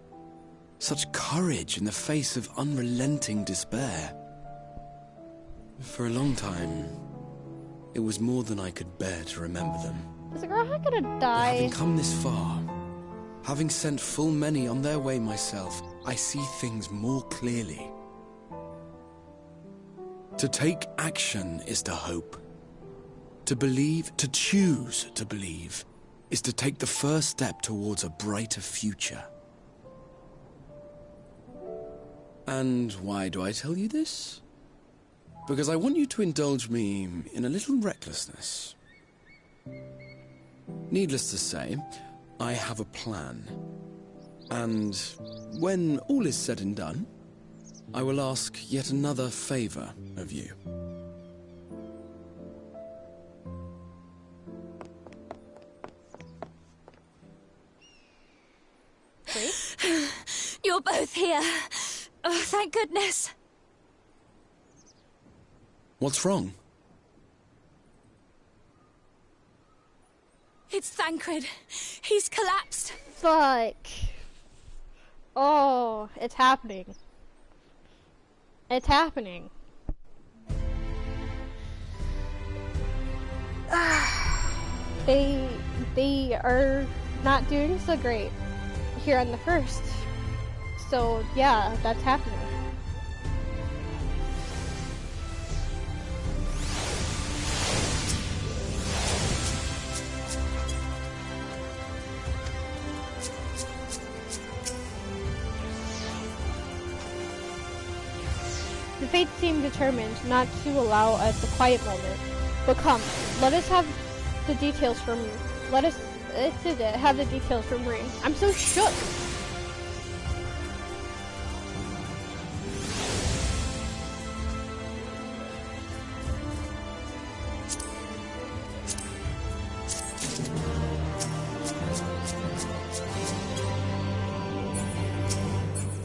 such courage in the face of unrelenting despair. For a long time, it was more than I could bear to remember them. Is the girl gonna die? But having come this far, having sent full many on their way myself, I see things more clearly. To take action is to hope. To believe, to choose to believe, is to take the first step towards a brighter future. And why do I tell you this? Because I want you to indulge me in a little recklessness. Needless to say, I have a plan. And when all is said and done, I will ask yet another favor of you. You're both here. Oh, thank goodness. What's wrong? It's Thancred. He's collapsed. Fuck. Oh, it's happening. It's happening. They are not doing so great here on the first. So yeah, that's happening. The fates seem determined not to allow us a quiet moment. But come, let us have the details from Reen. I'm so shook.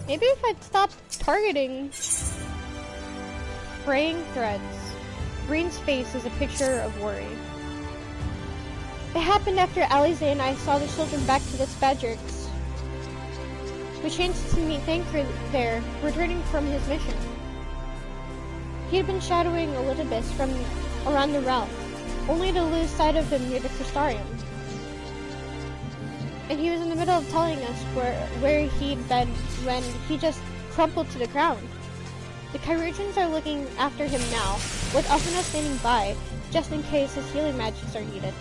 Maybe if I'd stop targeting fraying threads. Reen's face is a picture of worry. It happened after Alize and I saw the children back to the Spadriks. We chanced to meet Thancred there, returning from his mission. He had been shadowing Elidibus from around the realm, only to lose sight of him near the Crystarium. And he was in the middle of telling us where he'd been when he just crumpled to the ground. The Kyrians are looking after him now, with Alphinaud standing by, just in case his healing magics are needed.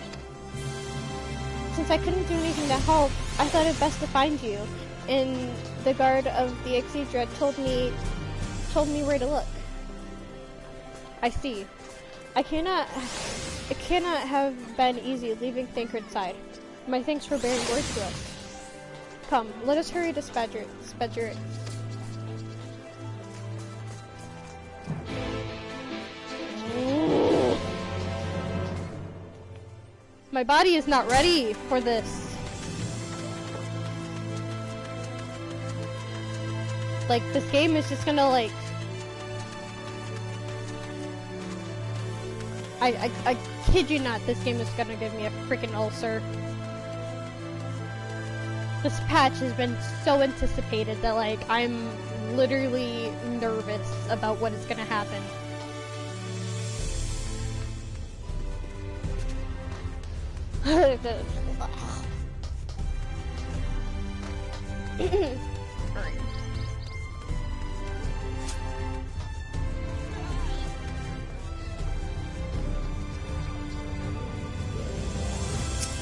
Since I couldn't do anything to help, I thought it best to find you, and the guard of the XIV told me where to look. I see. It cannot have been easy leaving Thancred's side. My thanks for bearing word to us. Come, let us hurry to Spadriks. My body is not ready for this. Like, this game is just gonna, like... I kid you not, this game is gonna give me a freaking ulcer. This patch has been so anticipated that, like, I'm literally nervous about what is gonna happen.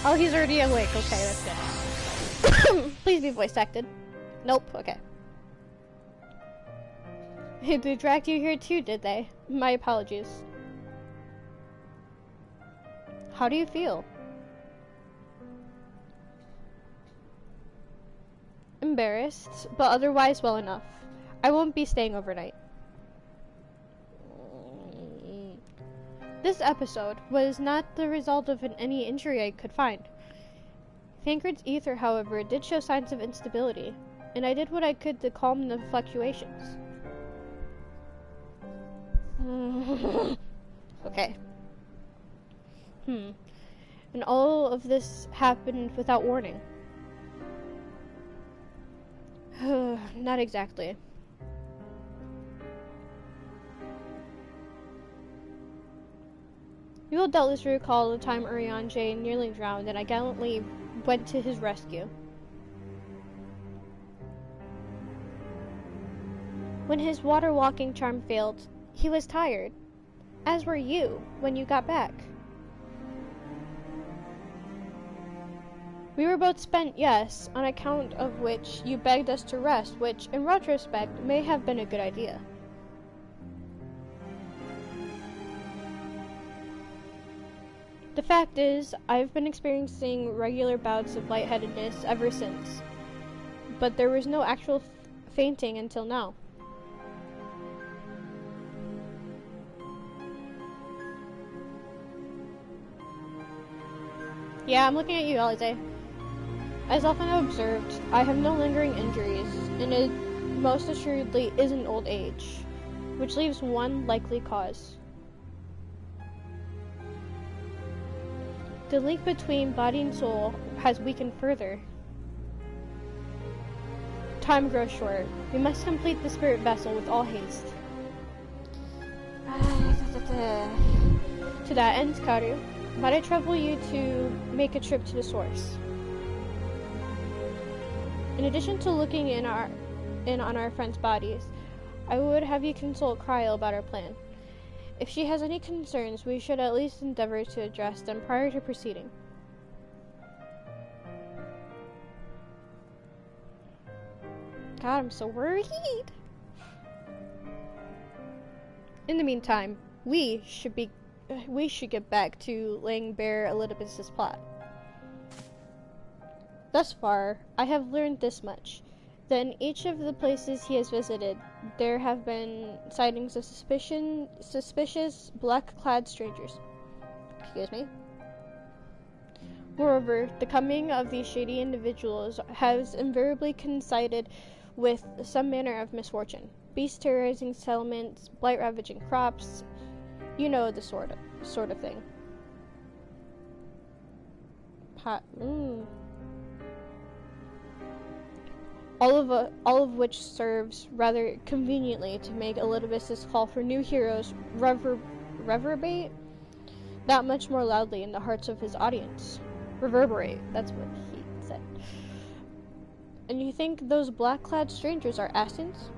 Oh, he's already awake. Okay, that's good. Please be voice acted. Nope. Okay. They dragged you here too, did they? My apologies. How do you feel? Embarrassed, but otherwise well enough. I won't be staying overnight. This episode was not the result of any injury I could find. Thancred's ether, however, did show signs of instability, and I did what I could to calm the fluctuations. Okay. And all of this happened without warning. Not exactly. You will doubtless recall the time Urianger nearly drowned and I gallantly went to his rescue. When his water-walking charm failed, he was tired, as were you when you got back. We were both spent, yes, on account of which you begged us to rest, which, in retrospect, may have been a good idea. The fact is, I've been experiencing regular bouts of lightheadedness ever since, but there was no actual fainting until now. Yeah, I'm looking at you, Alize. As often I've observed, I have no lingering injuries, and it most assuredly isn't old age, which leaves one likely cause. The link between body and soul has weakened further. Time grows short. We must complete the spirit vessel with all haste. To that end, Karu, might I trouble you to make a trip to the source? In addition to looking in on our friends' bodies, I would have you consult Cryo about our plan. If she has any concerns, we should at least endeavor to address them prior to proceeding. God, I'm so worried. In the meantime, we should get back to laying bare Elidibus's plot. Thus far, I have learned this much. That in each of the places he has visited, there have been sightings of suspicious black-clad strangers. Excuse me. Moreover, the coming of these shady individuals has invariably coincided with some manner of misfortune. Beasts terrorizing settlements, blight ravaging crops, you know the sort of thing. All of which serves rather conveniently to make Elidibus's call for new heroes reverberate that much more loudly in the hearts of his audience. Reverberate, that's what he said. And you think those black-clad strangers are Assassins?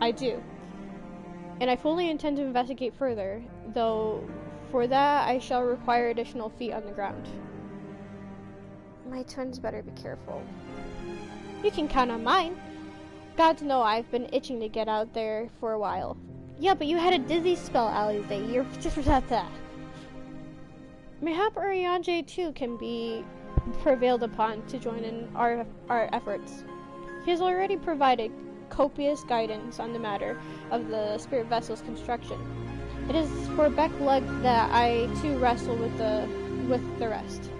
I do. And I fully intend to investigate further, though for that I shall require additional feet on the ground. My twins better be careful. You can count on mine. Gods know I've been itching to get out there for a while. Yeah, but you had a dizzy spell, Alize. You're just without that. Mayhap Urianger too can be prevailed upon to join in our efforts. He has already provided copious guidance on the matter of the spirit vessel's construction. It is for Beck Lug that I too wrestle with the rest.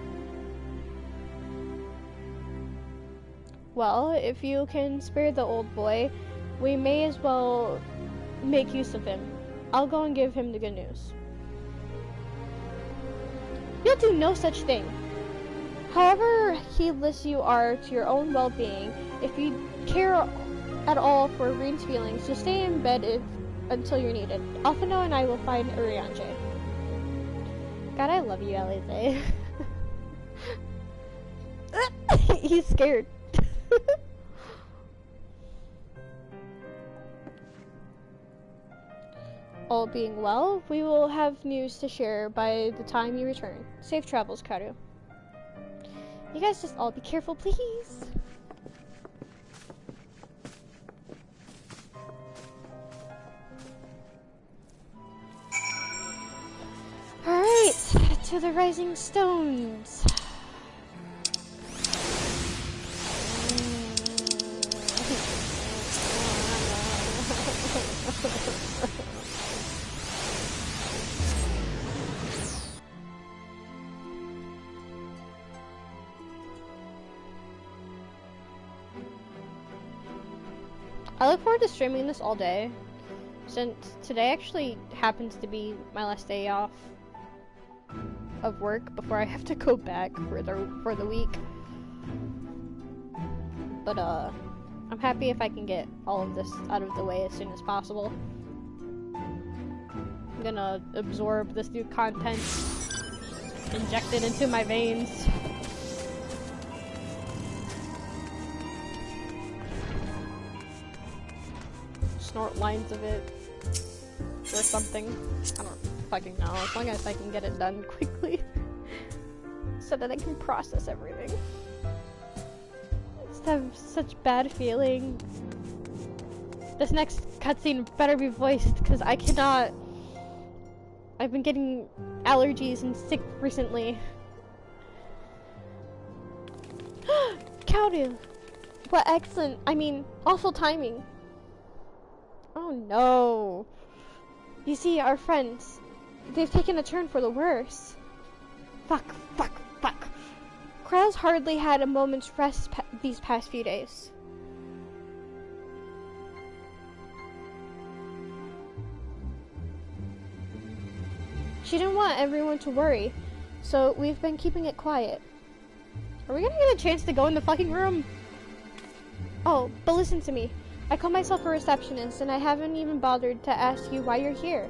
Well, if you can spare the old boy, we may as well make use of him. I'll go and give him the good news. You'll do no such thing. However heedless you are to your own well-being, if you care at all for Reen's feelings, just stay in bed until you're needed. Alphino and I will find Urianger. God, I love you, Alize. He's scared. All being well, we will have news to share by the time you return. Safe travels, Karu. You guys just all be careful, please. Alright, to the Rising Stones. I look forward to streaming this all day, since today actually happens to be my last day off of work before I have to go back for the week. But I'm happy if I can get all of this out of the way as soon as possible. I'm gonna absorb this new content, inject it into my veins. Snort lines of it or something. I don't fucking know, as long as I can get it done quickly so that I can process everything. I just have such bad feelings. This next cutscene better be voiced because I cannot. I've been getting allergies and sick recently. Cowdew! What excellent, awful timing. Oh no. You see, our friends, they've taken a turn for the worse. Fuck. Krell's hardly had a moment's rest these past few days. She didn't want everyone to worry, So we've been keeping it quiet. Are we gonna get a chance to go in the fucking room? Oh, but listen to me. I call myself a receptionist, and I haven't even bothered to ask you why you're here.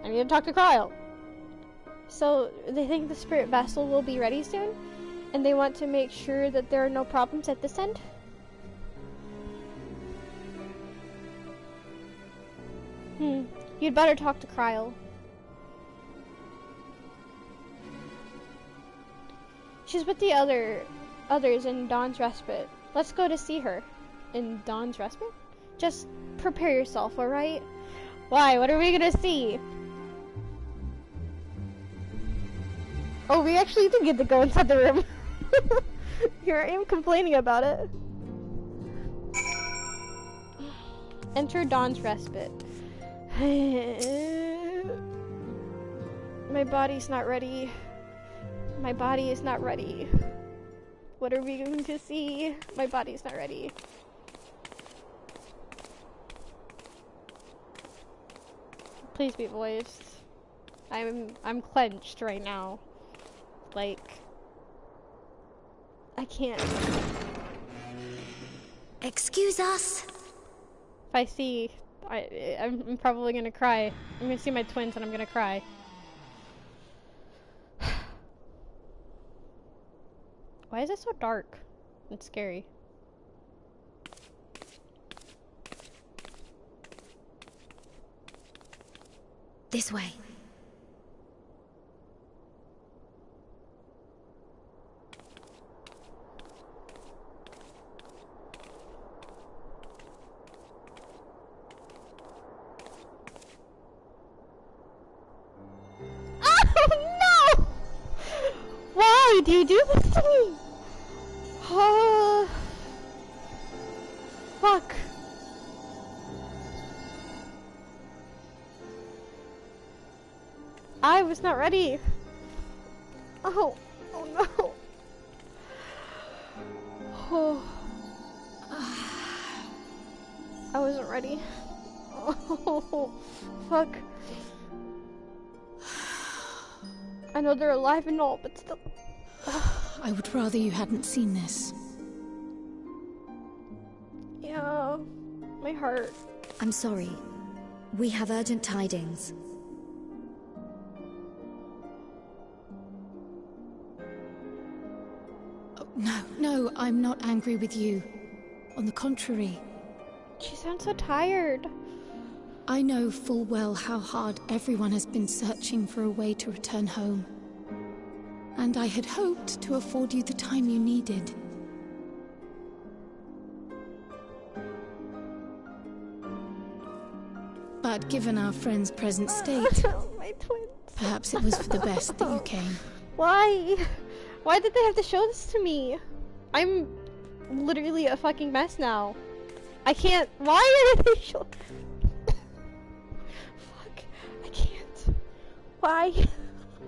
I need to talk to Kyle. So, they think the spirit vessel will be ready soon? And they want to make sure that there are no problems at this end? You'd better talk to Kyle. She's with the others in Dawn's Respite. Let's go to see her. In Dawn's Respite? Just prepare yourself, alright? Why? What are we gonna see? Oh, we actually do get to go inside the room. Here I am complaining about it. Enter Dawn's Respite. My body's not ready. My body is not ready. What are we going to see? My body's not ready. Please be voiced. I'm clenched right now. Like, I can't. Excuse us. If I see, I'm probably gonna cry. I'm gonna see my twins and I'm gonna cry. Why is it so dark and scary? This way. Why do you do this to me? Fuck. I was not ready. Oh no. Oh. I wasn't ready. Oh, fuck. I know they're alive and all, but still. I would rather you hadn't seen this. Yeah, my heart. I'm sorry. We have urgent tidings. Oh, no, I'm not angry with you. On the contrary. She sounds so tired. I know full well how hard everyone has been searching for a way to return home. And I had hoped to afford you the time you needed. But given our friend's present state, My twins. perhaps it was for the best that you came. Why? Why did they have to show this to me? I'm literally a fucking mess now. I can't. Why did they show? Fuck. I can't. Why?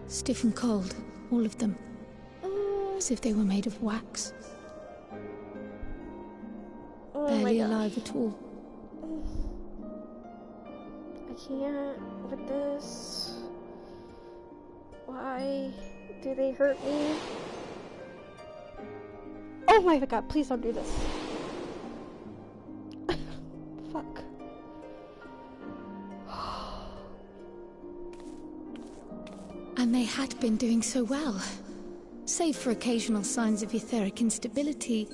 Stiff and cold, all of them. As if they were made of wax. Oh Barely alive at all. I can't with this. Why do they hurt me? Oh my god, please don't do this. Fuck. And they had been doing so well. Save for occasional signs of etheric instability,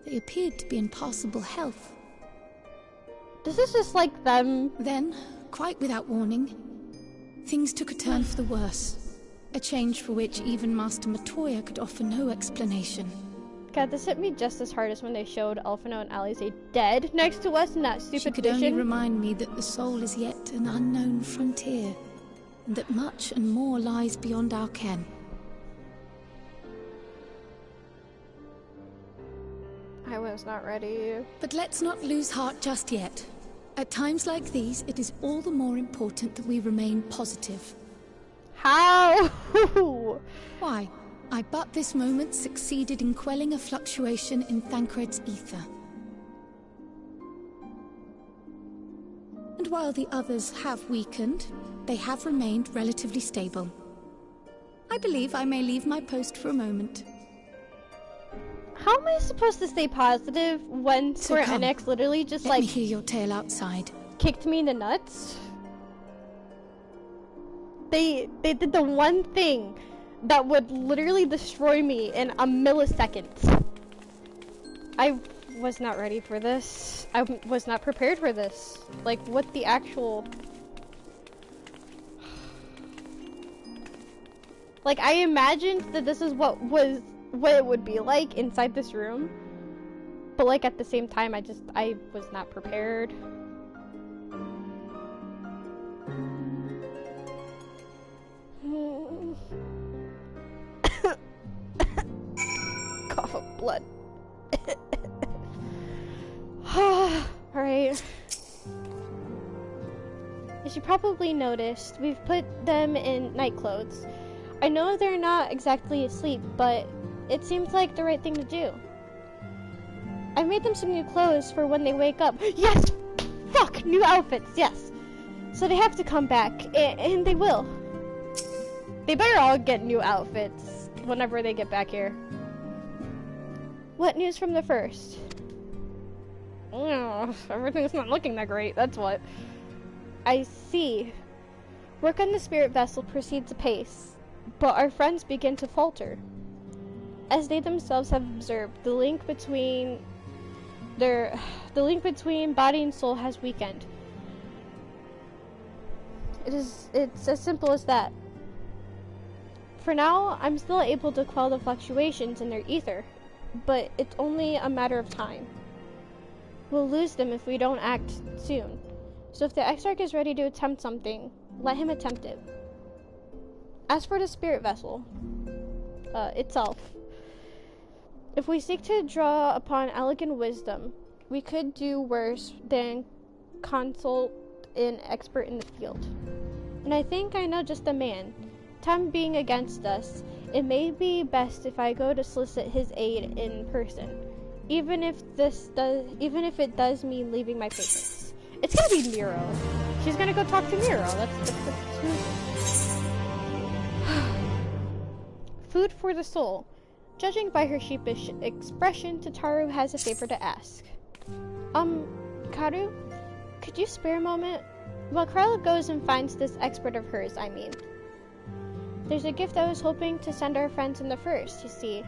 they appeared to be in passable health. This is just like them. Then, quite without warning, things took a turn for the worse. A change for which even Master Matoya could offer no explanation. God, this hit me just as hard as when they showed Alphino and Alisaie dead next to us in that stupid She could vision. only remind me that the soul is yet an unknown frontier, and that much and more lies beyond our ken. I was not ready. But let's not lose heart just yet. At times like these, it is all the more important that we remain positive. How? Why? I but this moment succeeded in quelling a fluctuation in Thancred's ether. And while the others have weakened, they have remained relatively stable. I believe I may leave my post for a moment. How am I supposed to stay positive when Square Enix literally just Let me hear your tale outside. kicked me in the nuts? They did the one thing that would literally destroy me in a millisecond. I was not ready for this. I was not prepared for this. Like, what the actual... Like, I imagined that this is what it would be like inside this room. But, like, at the same time, I was not prepared. Cough up blood. Alright. As you probably noticed, we've put them in night clothes. I know they're not exactly asleep, but it seems like the right thing to do. I made them some new clothes for when they wake up. Yes! Fuck! New outfits, yes! So they have to come back, and they will. They better all get new outfits whenever they get back here. What news from the first? Oh, everything's not looking that great, that's what. I see. Work on the spirit vessel proceeds apace, but our friends begin to falter. As they themselves have observed, the link between body and soul has weakened. It's as simple as that. For now, I'm still able to quell the fluctuations in their ether, but it's only a matter of time. We'll lose them if we don't act soon. So if the Exarch is ready to attempt something, let him attempt it. As for the spirit vessel itself, if we seek to draw upon elegant wisdom, we could do worse than consult an expert in the field. And I think I know just the man. Time being against us, it may be best if I go to solicit his aid in person, even if it does mean leaving my patients. It's gonna be Miro. She's gonna go talk to Miro. That's Food for the soul. Judging by her sheepish expression, Tataru has a favor to ask. Karu, could you spare a moment? While Carla goes and finds this expert of hers, I mean. There's a gift I was hoping to send our friends in the first, you see.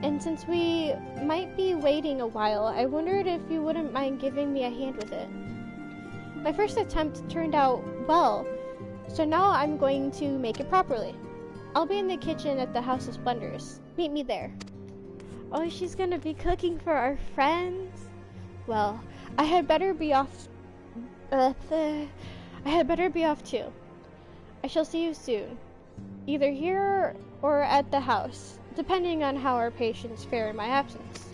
And since we might be waiting a while, I wondered if you wouldn't mind giving me a hand with it. My first attempt turned out well, so now I'm going to make it properly. I'll be in the kitchen at the House of Splendors. Meet me there. Oh, she's gonna be cooking for our friends? Well, I had better be off too. I shall see you soon. Either here or at the house, depending on how our patients fare in my absence.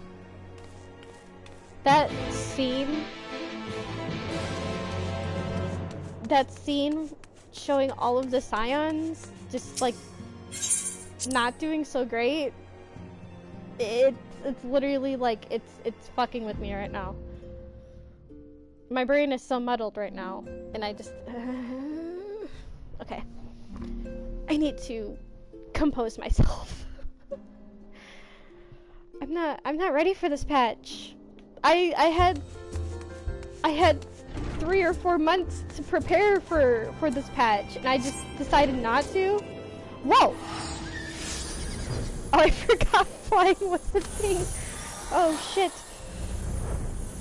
That scene showing all of the scions just like not doing so great, it's literally like it's fucking with me right now. My brain is so muddled right now, and I just okay. I need to compose myself. I'm not ready for this patch. I had 3 or 4 months to prepare for this patch, and I just decided not to. Whoa! Oh, I forgot flying was the thing. Oh shit.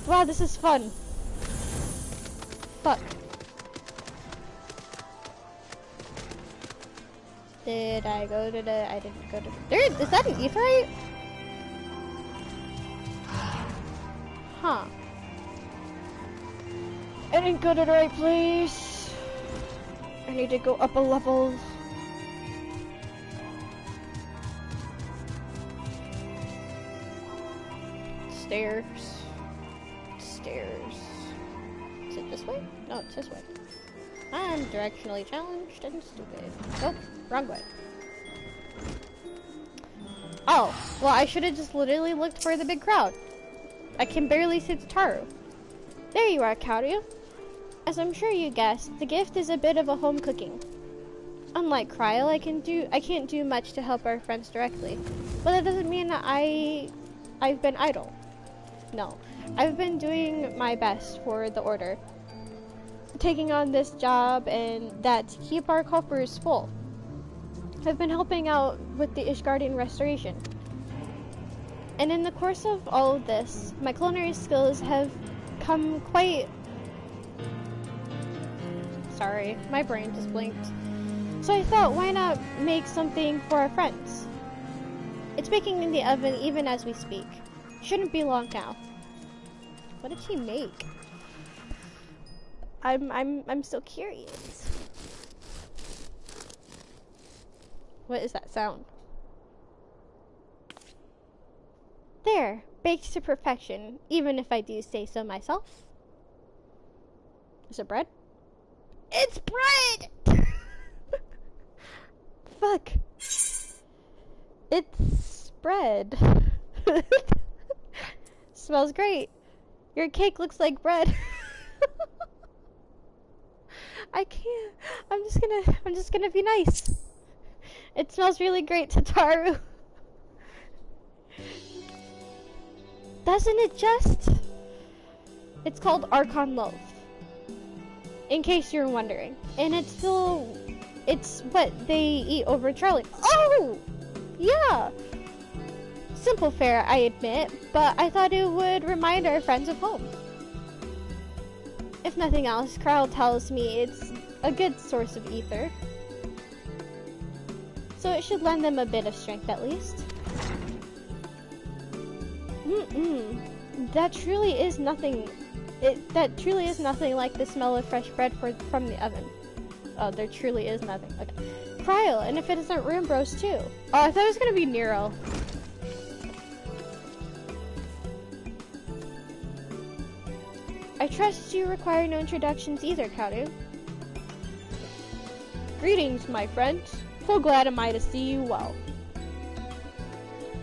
Wow, this is fun. Fuck. Did I go to the... I didn't go to... There, is that an Aetheryte? Huh. I didn't go to the right place. I need to go up a level. Stairs. Stairs. Is it this way? No, it's this way. I'm directionally challenged and stupid. Nope, wrong way. Oh, well I should have just literally looked for the big crowd. I can barely see Tataru. There you are, Kaoru. As I'm sure you guessed, the gift is a bit of a home cooking. Unlike Cryle, I can't do much to help our friends directly, but that doesn't mean that I've been idle. No, I've been doing my best for the Order, taking on this job and that to keep our coffers full. I've been helping out with the Ishgardian restoration. And in the course of all of this, my culinary skills have come quite... Sorry, my brain just blinked. So I thought, why not make something for our friends? It's baking in the oven even as we speak. Shouldn't be long now. What did she make? I'm still curious. What is that sound? There, baked to perfection, even if I do say so myself. Is it bread? It's bread! Fuck. It's bread. Smells great. Your cake looks like bread. I can't. I'm just gonna be nice. It smells really great, Tataru. Doesn't it just? It's called Archon Loaf. In case you're wondering. And it's what they eat over Charlie. Oh! Yeah! Simple fare, I admit, but I thought it would remind our friends of home. If nothing else, Kryle tells me it's a good source of ether. So it should lend them a bit of strength at least. That truly is nothing. That truly is nothing like the smell of fresh bread from the oven. Oh, there truly is nothing. Okay. Kryle, and if it isn't Room Bros too. Oh, I thought it was gonna be Nero. I trust you require no introductions either, Karu. Greetings, my friends. Full glad am I to see you well.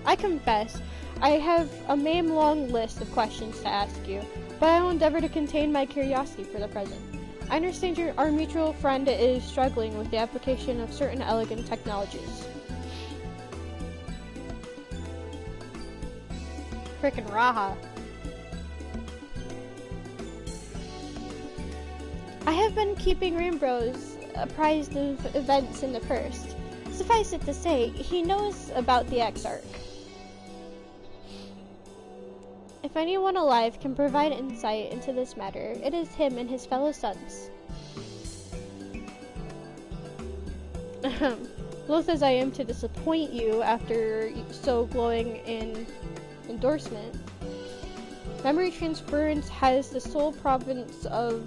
I confess, I have a long list of questions to ask you, but I will endeavor to contain my curiosity for the present. I understand our mutual friend is struggling with the application of certain elegant technologies. Frickin' Raha. I have been keeping Rimbros apprised of events in the First. Suffice it to say, he knows about the Exarch. If anyone alive can provide insight into this matter, it is him and his fellow sons. Loath as I am to disappoint you after so glowing an endorsement, memory transference has the sole province of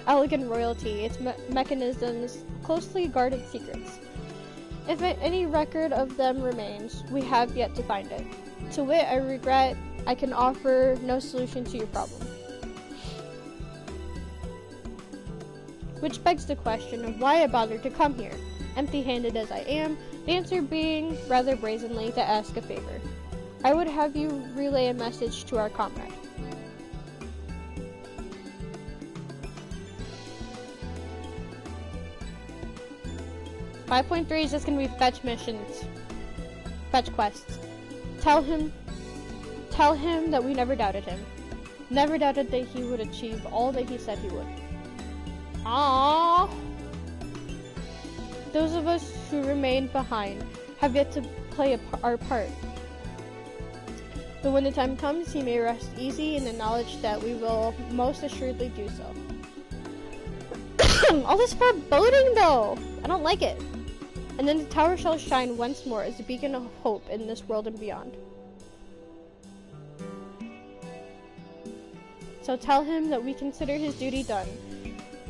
elegant royalty, its mechanisms, closely guarded secrets. If any record of them remains, we have yet to find it. To wit, I regret I can offer no solution to your problem. Which begs the question of why I bothered to come here, empty-handed as I am, the answer being, rather brazenly, to ask a favor. I would have you relay a message to our comrade. .3 is just gonna be fetch missions. Fetch quests. Tell him that we never doubted him. Never doubted that he would achieve all that he said he would. Aww. Those of us who remain behind have yet to play our part. But when the time comes, he may rest easy in the knowledge that we will most assuredly do so. All this foreboding though! I don't like it. And then the tower shall shine once more as a beacon of hope in this world and beyond. So tell him that we consider his duty done,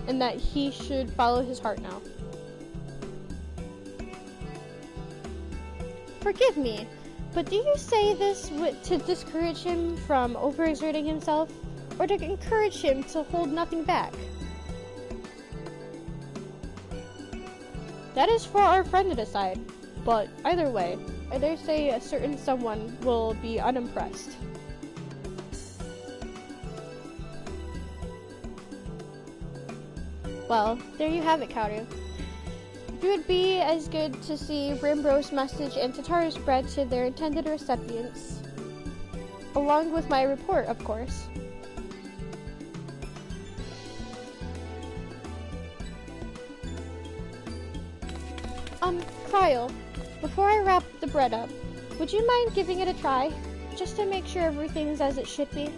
and that he should follow his heart now. Forgive me, but do you say this to discourage him from overexerting himself, or to encourage him to hold nothing back? That is for our friend to decide, but either way, I dare say a certain someone will be unimpressed. Well, there you have it, Kaoru. It would be as good to see Rimbro's message and Tataru spread to their intended recipients. Along with my report, of course. Cryo, before I wrap the bread up, would you mind giving it a try? Just to make sure everything's as it should be?